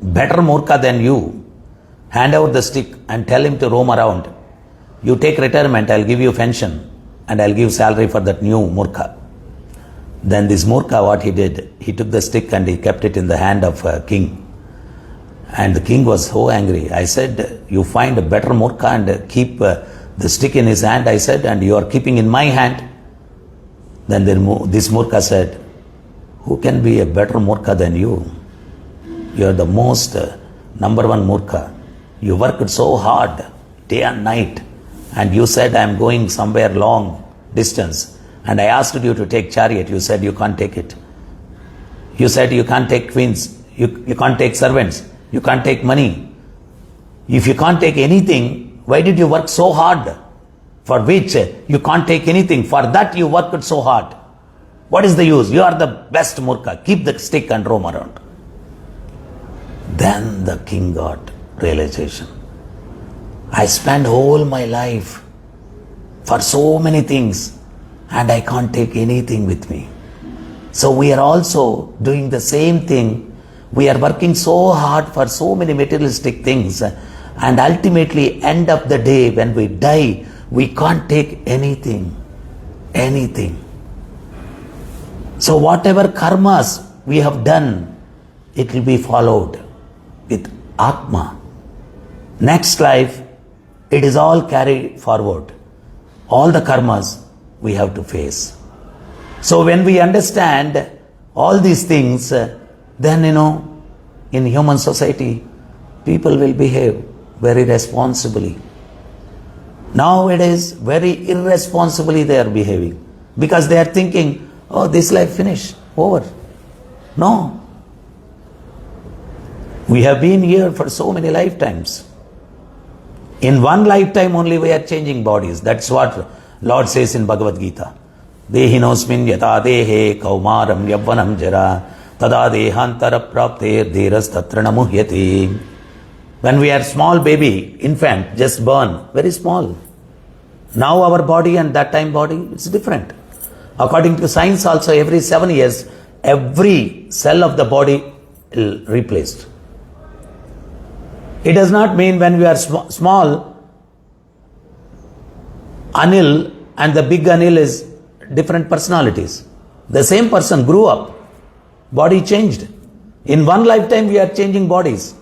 [SPEAKER 1] better Murkha than you. Hand out the stick and tell him to roam around. You take retirement, I'll give you pension and I'll give salary for that new Murkha. Then this Murkha, what he did, he took the stick and he kept it in the hand of king. And the king was so angry. I said, you find a better Murkha and keep the stick in his hand, I said, and you are keeping in my hand. Then this Murkha said, who can be a better Murkha than you? You are the most number one Murkha. You worked so hard, day and night, and you said, I am going somewhere long distance. And I asked you to take chariot. You said you can't take it. You said you can't take queens. You can't take servants. You can't take money. If you can't take anything, why did you work so hard? For which you can't take anything. For that you worked so hard. What is the use? You are the best Murkha. Keep the stick and roam around. Then the king got realization. I spent whole my life for so many things and I can't take anything with me. So we are also doing the same thing. We are working so hard for so many materialistic things and ultimately end of the day when we die, we can't take anything. Anything. So whatever karmas we have done, it will be followed with Atma. Next life, it is all carried forward. All the karmas we have to face. So when we understand all these things, then in human society, people will behave very responsibly. Nowadays, very irresponsibly they are behaving because they are thinking, oh, this life finished, over. No. We have been here for so many lifetimes. In one lifetime only we are changing bodies. That's what Lord says in Bhagavad Gita. Dehinosmin yata dehe kaumaram yavvanam jara tada dehantara prapte dheras tatra namuhyati. When we are small baby, infant, just born, very small. Now our body and that time body, it's different. According to science also, every 7 years, every cell of the body is replaced. It does not mean when we are small, Anil and the big Anil is different personalities. The same person grew up, body changed. In one lifetime we are changing bodies.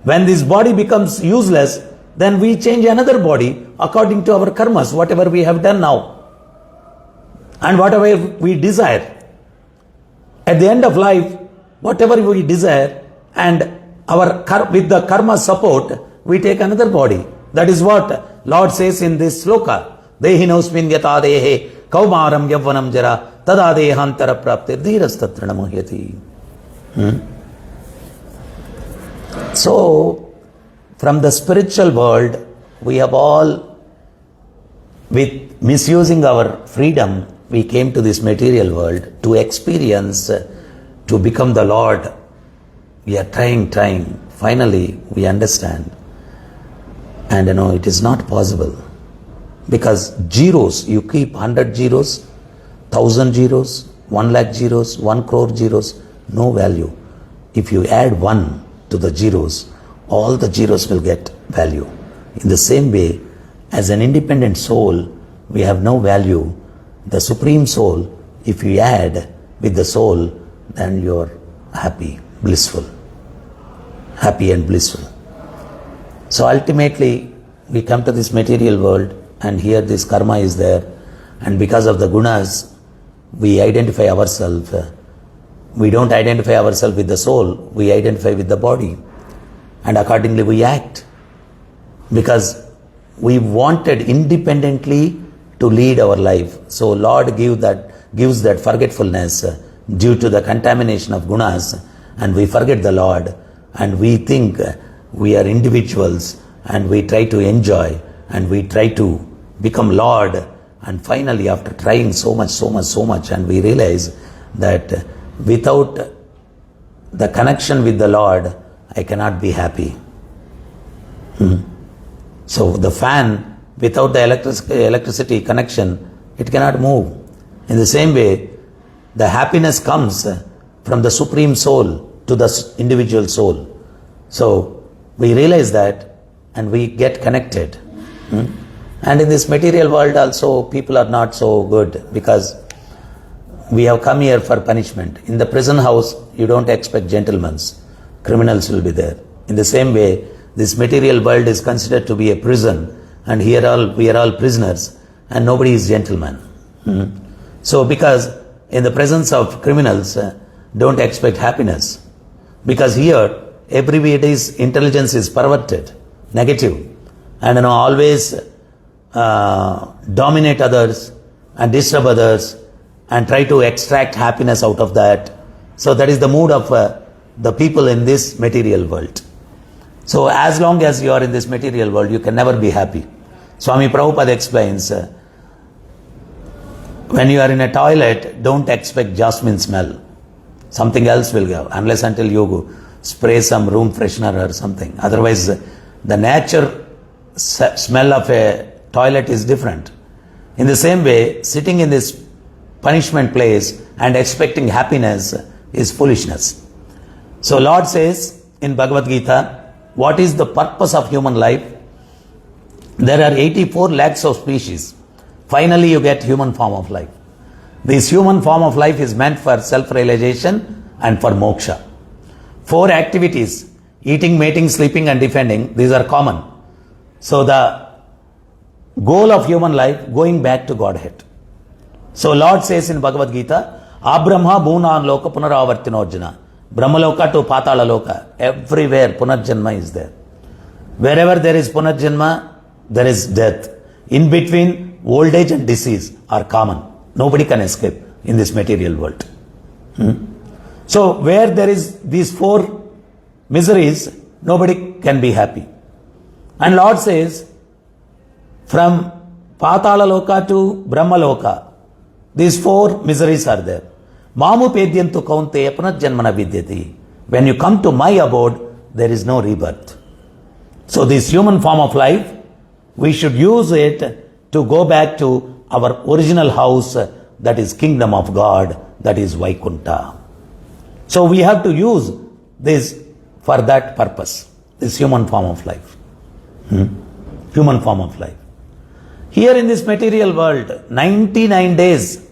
[SPEAKER 1] When this body becomes useless, then we change another body according to our karmas, whatever we have done now. And whatever we desire, at the end of life, whatever we desire, and with the karma support, we take another body. That is what Lord says in this sloka. Dehinosmin yata dehe kaumaram yavvanam jara tada dehantara praptir dhirastatra namuhyati. So, from the spiritual world, we have all, with misusing our freedom, we came to this material world to experience, to become the Lord. We are trying. Finally, we understand. And it is not possible. Because zeros, you keep 100 zeros, 1000 zeros, 1 lakh zeros, 1 crore zeros, no value. If you add 1 to the zeros, all the zeros will get value. In the same way, as an independent soul, we have no value. The Supreme Soul, if you add with the soul, then you're happy, blissful. Happy and blissful. So ultimately, we come to this material world, and here this karma is there, and because of the gunas, we identify ourselves. We don't identify ourselves with the soul, we identify with the body, and accordingly we act. Because we wanted independently to lead our life. So Lord gives that forgetfulness due to the contamination of gunas, and we forget the Lord, and we think we are individuals, and we try to enjoy, and we try to become Lord, and finally after trying so much, and we realize that without the connection with the Lord, I cannot be happy. So the fan, without the electricity connection, it cannot move. In the same way, the happiness comes from the Supreme Soul to the individual soul. So we realize that, and we get connected. And in this material world also, people are not so good, because we have come here for punishment. In the prison house, you don't expect gentlemen. Criminals will be there. In the same way, this material world is considered to be a prison, and here we are all prisoners, and nobody is gentleman. So because in the presence of criminals, don't expect happiness. Because here, everybody's intelligence is perverted, negative, and always dominate others and disturb others and try to extract happiness out of that. So that is the mood of the people in this material world. So as long as you are in this material world, you can never be happy. Swami Prabhupada explains, when you are in a toilet, don't expect jasmine smell. Something else will go, unless until you spray some room freshener or something. Otherwise, the nature smell of a toilet is different. In the same way, sitting in this punishment place and expecting happiness is foolishness. So Lord says in Bhagavad Gita, what is the purpose of human life? There are 84 lakhs of species. Finally, you get human form of life. This human form of life is meant for self-realization and for moksha. 4 activities: eating, mating, sleeping, and defending. These are common. So the goal of human life, going back to Godhead. So Lord says in Bhagavad Gita, Abrahma bhunan loka punaravartinojana. Brahmaloka to Patala Loka. Everywhere Punarjanma is there. Wherever there is Punarjanma, there is death. In between, old age and disease are common. Nobody can escape in this material world. So where there is these 4 miseries, nobody can be happy. And Lord says, from Patala Loka to Brahma Loka, these 4 miseries are there. Mamu pedyantu kaunteya punarjanmana vidyati. When you come to my abode, there is no rebirth. So this human form of life, we should use it to go back to our original house, that is kingdom of God, that is Vaikunta. So we have to use this for that purpose, this human form of life. Human form of life. Here in this material world, 99 days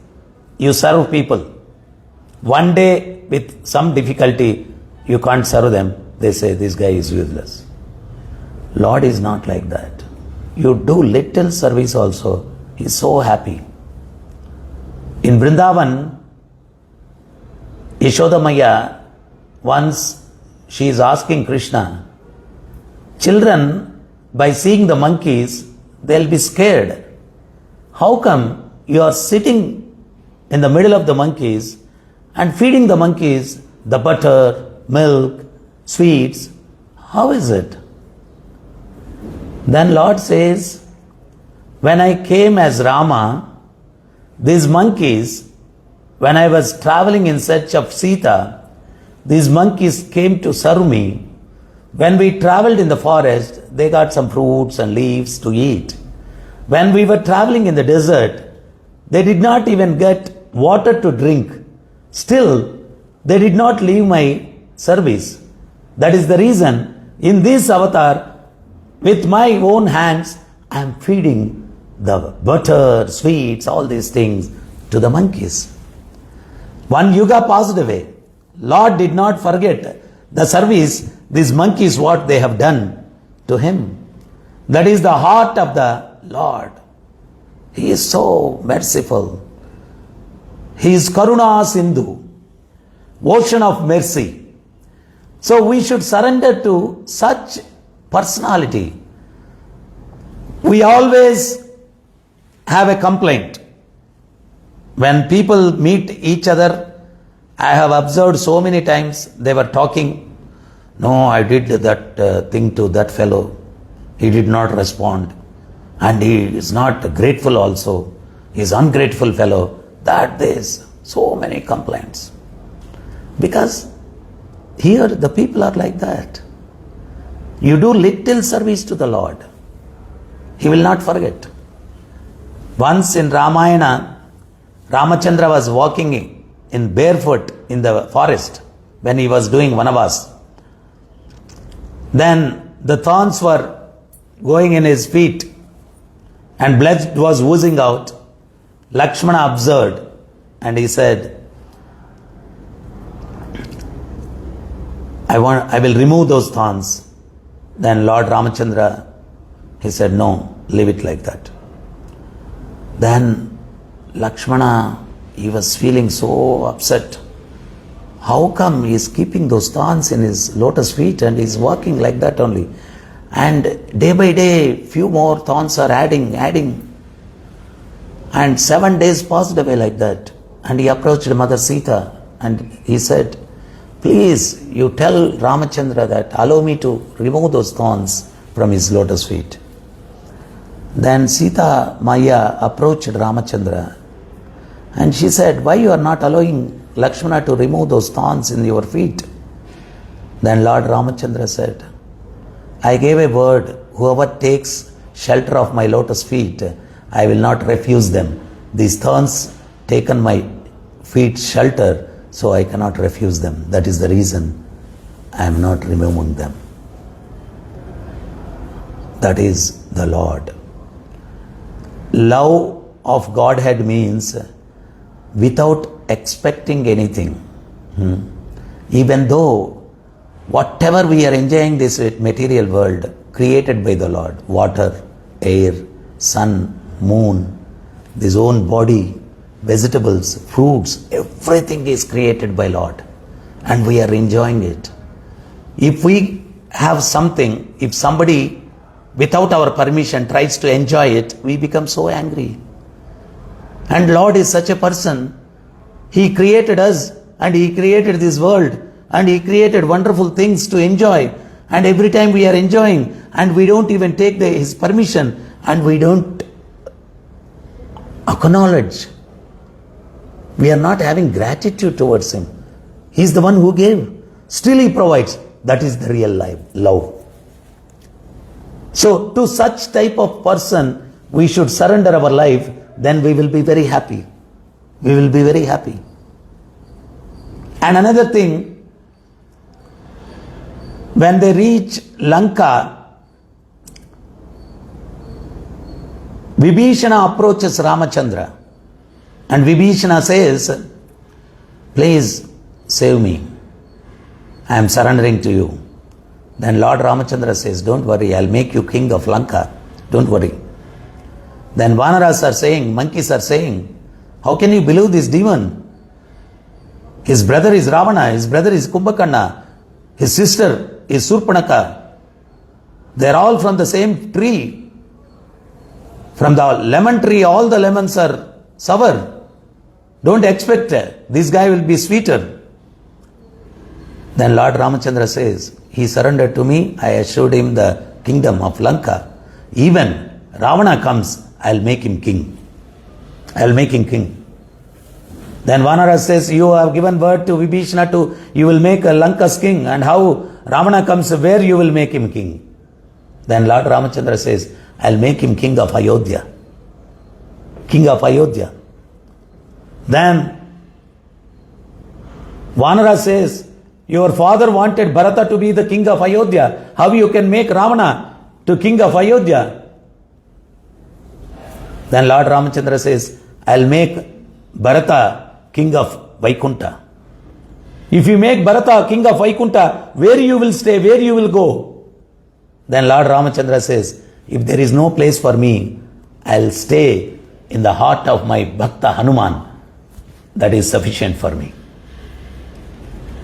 [SPEAKER 1] you serve people. One day with some difficulty, you can't serve them. They say, this guy is useless. Lord is not like that. You do little service also, he is so happy. In Vrindavan, Yashoda Maya, once she is asking Krishna, children, by seeing the monkeys, they'll be scared. How come you are sitting in the middle of the monkeys and feeding the monkeys the butter, milk, sweets? How is it? Then Lord says, when I came as Rama, these monkeys, when I was traveling in search of Sita, these monkeys came to serve me. When we traveled in the forest, they got some fruits and leaves to eat. When we were traveling in the desert, they did not even get water to drink. Still, they did not leave my service. That is the reason, in this avatar, with my own hands, I am feeding the butter, sweets, all these things to the monkeys. One yuga passed away. Lord did not forget the service these monkeys what they have done to him. That is the heart of the Lord. He is so merciful. He is Karuna Sindhu, ocean of mercy. So we should surrender to such personality. We always have a complaint. When people meet each other, I have observed so many times they were talking, no, I did that thing to that fellow. He did not respond. And he is not grateful also. He is ungrateful fellow. That there is so many complaints. Because here the people are like that. You do little service to the Lord, He will not forget. Once in Ramayana, Ramachandra was walking in barefoot in the forest when he was doing Vanavas. Then the thorns were going in his feet and blood was oozing out. Lakshmana observed and he said, I will remove those thorns. Then Lord Ramachandra, he said, no, leave it like that. Then Lakshmana, he was feeling so upset. How come he is keeping those thorns in his lotus feet and he is walking like that only? And day by day, few more thorns are adding. And 7 days passed away like that. And he approached Mother Sita and he said, please, you tell Ramachandra that allow me to remove those thorns from his lotus feet. Then Sita Maya approached Ramachandra and she said, why you are not allowing Lakshmana to remove those thorns in your feet? Then Lord Ramachandra said, I gave a word, whoever takes shelter of my lotus feet, I will not refuse them. These thorns taken my feet shelter, so I cannot refuse them. That is the reason I am not removing them. That is the Lord. Love of Godhead means without expecting anything. Even though whatever we are enjoying this material world created by the Lord, water, air, sun, moon, this own body, vegetables, fruits, everything is created by Lord and we are enjoying it. If we have something, if somebody without our permission tries to enjoy it, we become so angry. And Lord is such a person. He created us and He created this world and He created wonderful things to enjoy. And every time we are enjoying and we don't even take His permission and we don't acknowledge. We are not having gratitude towards Him. He is the one who gave. Still He provides. That is the real love. So to such type of person, we should surrender our life, then we will be very happy. We will be very happy. And another thing, when they reach Lanka, Vibhishana approaches Ramachandra and Vibhishana says, please save me. I am surrendering to you. Then Lord Ramachandra says, don't worry, I'll make you king of Lanka. Don't worry. Then Vanaras are saying, monkeys are saying, How can you believe this demon? His brother is Ravana, his brother is Kumbhakarna, his sister is Surpanaka. They are all from the same tree. From the lemon tree, all the lemons are sour. Don't expect this guy will be sweeter. Then Lord Ramachandra says, he surrendered to me, I assured him the kingdom of Lanka. Even Ravana comes, I'll make him king. I'll make him king. Then Vanara says, you have given word to Vibhishana you will make a Lanka's king, and how Ravana comes, where you will make him king? Then Lord Ramachandra says, I'll make him king of Ayodhya. King of Ayodhya. Then Vanara says, your father wanted Bharata to be the king of Ayodhya. How you can make Ravana to king of Ayodhya? Then Lord Ramachandra says, I'll make Bharata king of Vaikunta. If you make Bharata king of Vaikunta, where you will stay, where you will go? Then Lord Ramachandra says, if there is no place for me, I'll stay in the heart of my Bhakta Hanuman. That is sufficient for me.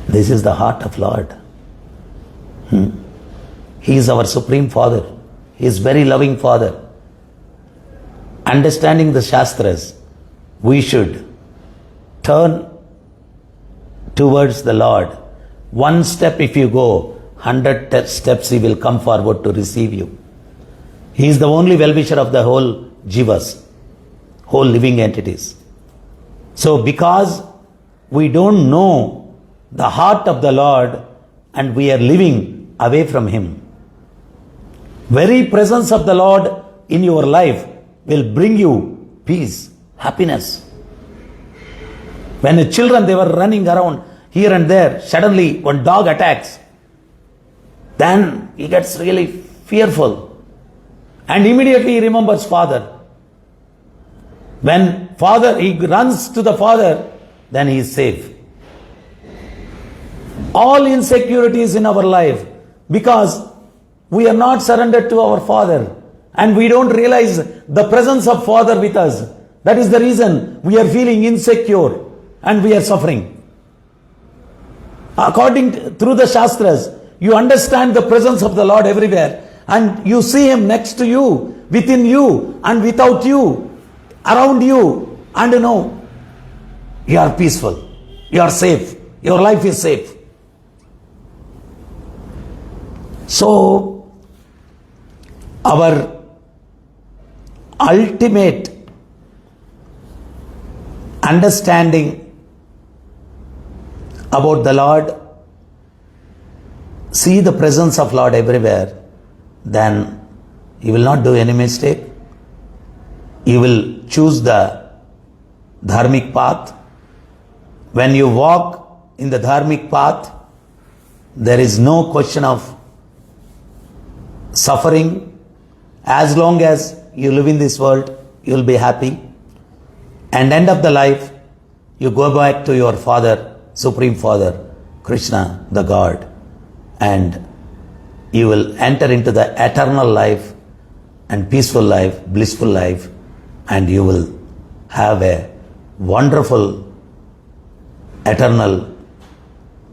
[SPEAKER 1] This is the heart of Lord. He is our Supreme Father. He is very loving Father. Understanding the Shastras, we should turn towards the Lord. One step if you go, 100 steps He will come forward to receive you. He is the only well-wisher of the whole jivas, whole living entities. So because we don't know the heart of the Lord and we are living away from Him, very presence of the Lord in your life will bring you peace, happiness. When the children, they were running around here and there, suddenly one dog attacks, then he gets really fearful and immediately he remembers father. When father, he runs to the father, then he is safe. All insecurities in our life, because we are not surrendered to our father and we don't realize the presence of father with us. That is the reason we are feeling insecure and we are suffering. Through the Shastras, you understand the presence of the Lord everywhere and you see Him next to you, within you and without you, around you, and you are peaceful, you are safe, your life is safe. So, our ultimate understanding about the Lord, see the presence of Lord everywhere, then you will not do any mistake. You will choose the dharmic path. When you walk in the dharmic path, there is no question of suffering. As long as you live in this world, you will be happy. And end of the life, you go back to your Father, Supreme Father, Krishna, the God, and you will enter into the eternal life and peaceful life, blissful life, and you will have a wonderful eternal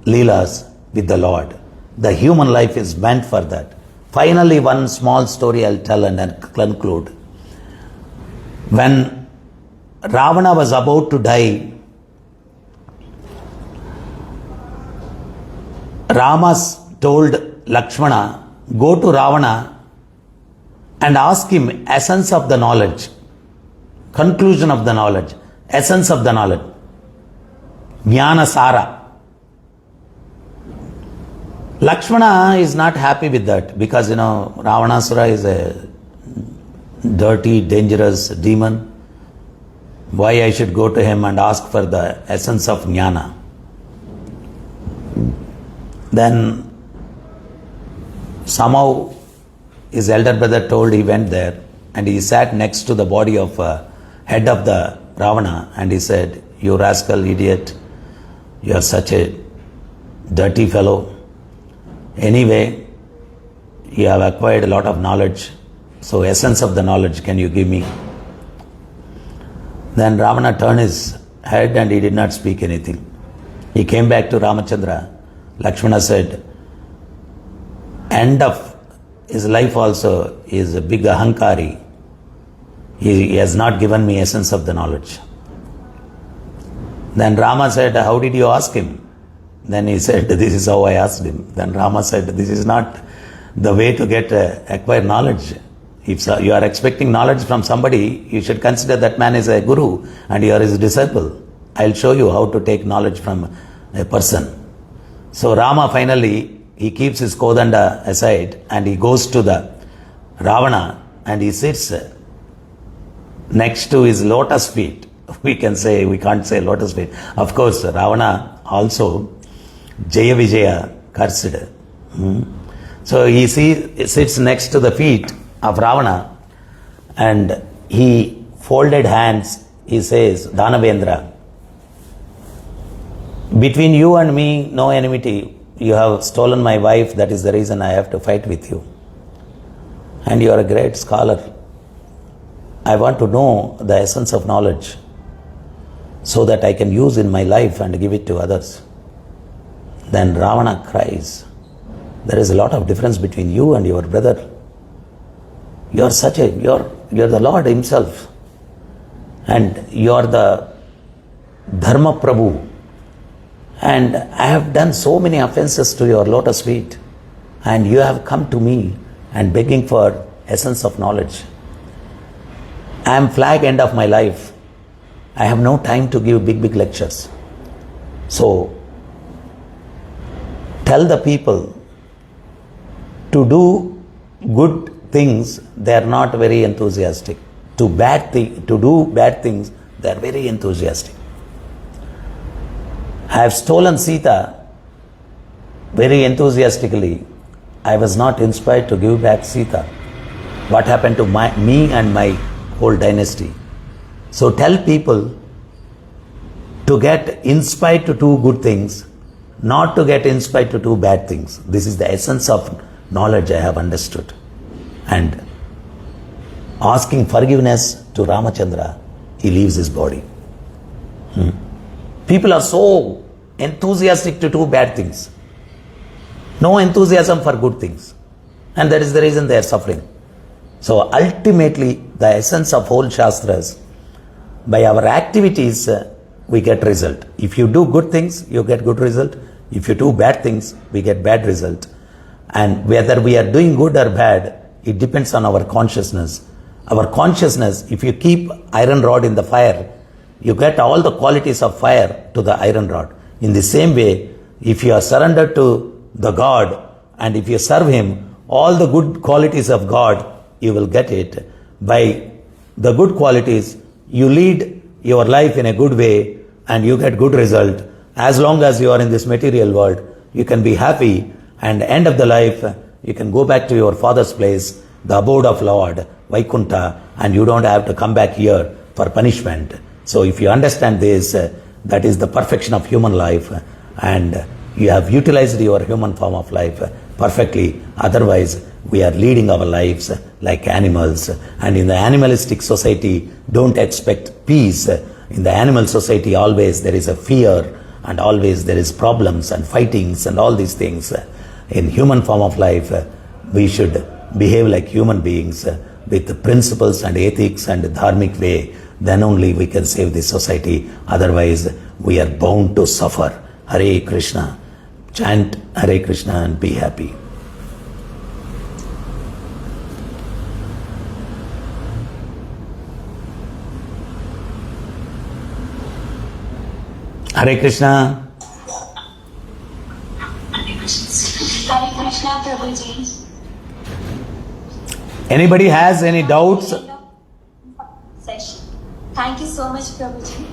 [SPEAKER 1] leelas with the Lord. The human life is meant for that. Finally, one small story I'll tell and then conclude. When Ravana was about to die, Rama told Lakshmana, go to Ravana and ask him essence of the knowledge, conclusion of the knowledge, essence of the knowledge, Jnana Sara. Lakshmana is not happy with that because, Ravanasura is a dirty, dangerous demon. Why I should go to him and ask for the essence of Jnana? Then somehow his elder brother told, he went there and he sat next to the body of head of the Ravana and he said, you rascal idiot, you are such a dirty fellow. Anyway, you have acquired a lot of knowledge, so essence of the knowledge can you give me? Then Ravana turned his head and he did not speak anything. He came back to Ramachandra. Lakshmana said, end of his life also is a big ahankari. He has not given me essence of the knowledge. Then Rama said, how did you ask him? Then he said, this is how I asked him. Then Rama said, this is not the way to get acquire knowledge. If you are expecting knowledge from somebody, you should consider that man is a guru and you are his disciple. I'll show you how to take knowledge from a person. So Rama finally, he keeps his Kodanda aside and he goes to the Ravana and he sits next to his lotus feet. We can't say lotus feet. Of course, Ravana also, Jaya Vijaya cursed. So he sits next to the feet of Ravana and he folded hands, he says, Danavendra, between you and me, no enmity. You have stolen my wife, that is the reason I have to fight with you. And you are a great scholar. I want to know the essence of knowledge so that I can use in my life and give it to others. Then Ravana cries, there is a lot of difference between you and your brother. You're the Lord himself. And you're the Dharma Prabhu. And I have done so many offenses to your lotus feet. And you have come to me and begging for essence of knowledge. I am flag end of my life. I have no time to give big lectures. So, tell the people to do good things, they are not very enthusiastic. To do bad things, they are very enthusiastic. I have stolen Sita very enthusiastically. I was not inspired to give back Sita. What happened to me and my whole dynasty? So tell people to get inspired to do good things, not to get inspired to do bad things. This is the essence of knowledge I have understood. And asking forgiveness to Ramachandra, he leaves his body. People are so enthusiastic to do bad things. No enthusiasm for good things. And that is the reason they are suffering. So ultimately, the essence of whole Shastras, by our activities, we get result. If you do good things, you get good result. If you do bad things, we get bad result. And whether we are doing good or bad, it depends on our consciousness. Our consciousness, if you keep iron rod in the fire, you get all the qualities of fire to the iron rod. In the same way, if you are surrendered to the God and if you serve Him, all the good qualities of God, you will get it. By the good qualities, you lead your life in a good way and you get good result. As long as you are in this material world, you can be happy, and end of the life, you can go back to your father's place, the abode of Lord, Vaikunta, and you don't have to come back here for punishment. So if you understand this, that is the perfection of human life, and you have utilized your human form of life perfectly. Otherwise, we are leading our lives like animals, and in the animalistic society, don't expect peace. In the animal society, always there is a fear, and always there is problems and fightings and all these things. In human form of life, we should behave like human beings with principles and ethics and dharmic way. Then only we can save this society. Otherwise, we are bound to suffer. Hare Krishna. Chant Hare Krishna and be happy. Hare Krishna.
[SPEAKER 2] Hare Krishna, Prabhuji.
[SPEAKER 1] Anybody has any doubts?
[SPEAKER 2] Session. Thank you so much, Prabhuji.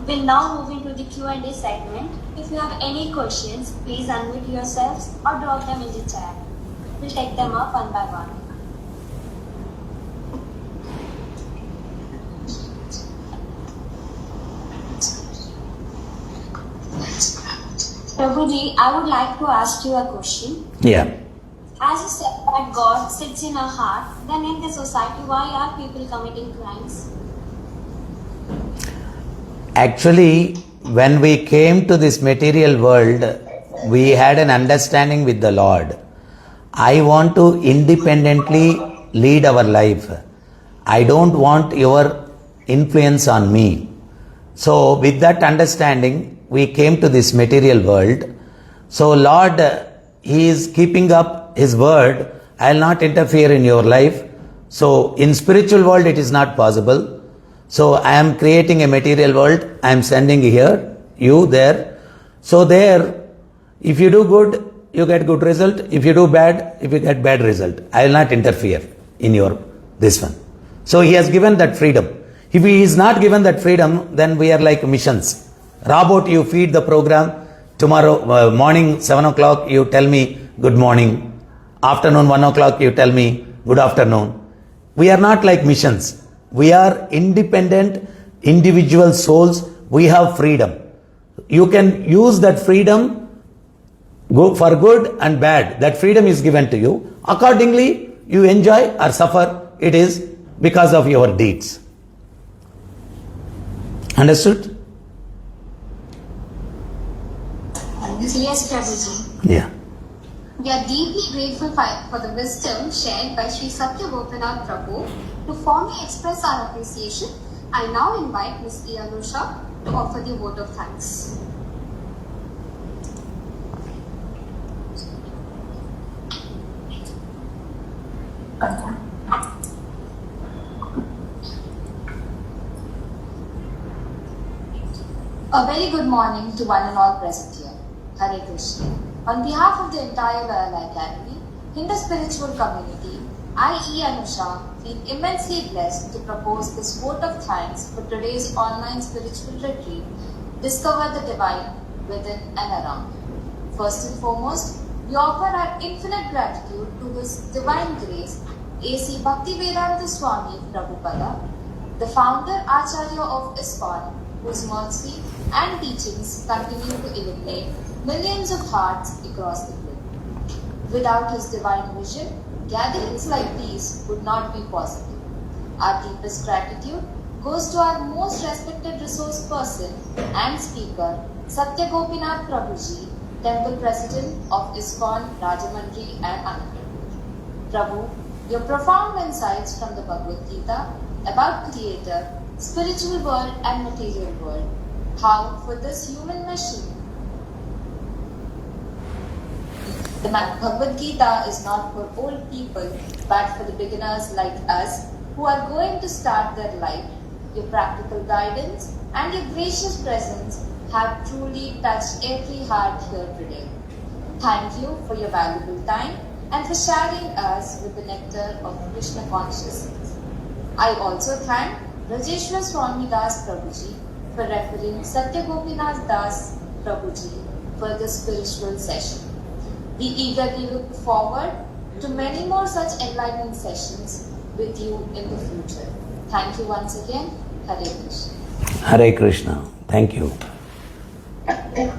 [SPEAKER 2] We'll now move into the Q&A segment. If you have any questions, please unmute yourselves or drop them in the chat. We'll take them up one by one. Prabhuji, I would like to ask you a question.
[SPEAKER 1] Yeah.
[SPEAKER 2] As you said that God sits in our heart, then in the society, why are people committing crimes?
[SPEAKER 1] Actually, when we came to this material world, we had an understanding with the Lord. I want to independently lead our life. I don't want your influence on me. So, with that understanding, we came to this material world. So, Lord, He is keeping up His word. I will not interfere in your life. So, in spiritual world, it is not possible. So, I am creating a material world. I am sending here, you there. So, there, if you do good, you get good result. If you do bad, if you get bad result. I will not interfere in your this one. So, He has given that freedom. If He is not given that freedom, then we are like missions. Robot, you feed the program. Tomorrow morning 7 o'clock, you tell me good morning. Afternoon 1 o'clock, you tell me good afternoon. We are not like missions. We are independent individual souls. We have freedom. You can use that freedom go for good and bad. That freedom is given to you. Accordingly, you enjoy or suffer. It is because of your deeds. Understood?
[SPEAKER 2] Yes, Prabhuji.
[SPEAKER 1] Yeah.
[SPEAKER 2] We are deeply grateful for the wisdom shared by Shri Satya Gopinath Prabhu. To formally express our appreciation, I now invite Ms. Anusha to offer the vote of thanks. A very good morning to one and all present here. Hare Krishna. On behalf of the entire Loyola Academy, Hindu spiritual community, I, Anusha, feel immensely blessed to propose this vote of thanks for today's online spiritual retreat, Discover the Divine Within and Around. First and foremost, we offer our infinite gratitude to His Divine Grace, A.C. Bhaktivedanta Swami Prabhupada, the founder Acharya of ISKCON, whose mercy and teachings continue to illuminate millions of hearts across the globe. Without His divine vision, gatherings like these would not be possible. Our deepest gratitude goes to our most respected resource person and speaker, Satya Gopinath Prabhuji, Temple President of ISKCON, Rajamandri and Anand. Prabhu, your profound insights from the Bhagavad Gita about Creator, spiritual world and material world, how for this human mission, the Bhagavad Gita is not for old people, but for the beginners like us who are going to start their life. Your practical guidance and your gracious presence have truly touched every heart here today. Thank you for your valuable time and for sharing us with the nectar of Krishna consciousness. I also thank Rajeshwar Swami Das Prabhuji for referring Satya Gopinath Das Prabhuji for this spiritual session. We eagerly look forward to many more such enlightening sessions with you in the future. Thank you once again. Hare Krishna.
[SPEAKER 1] Hare Krishna. Thank you.
[SPEAKER 3] Thank you.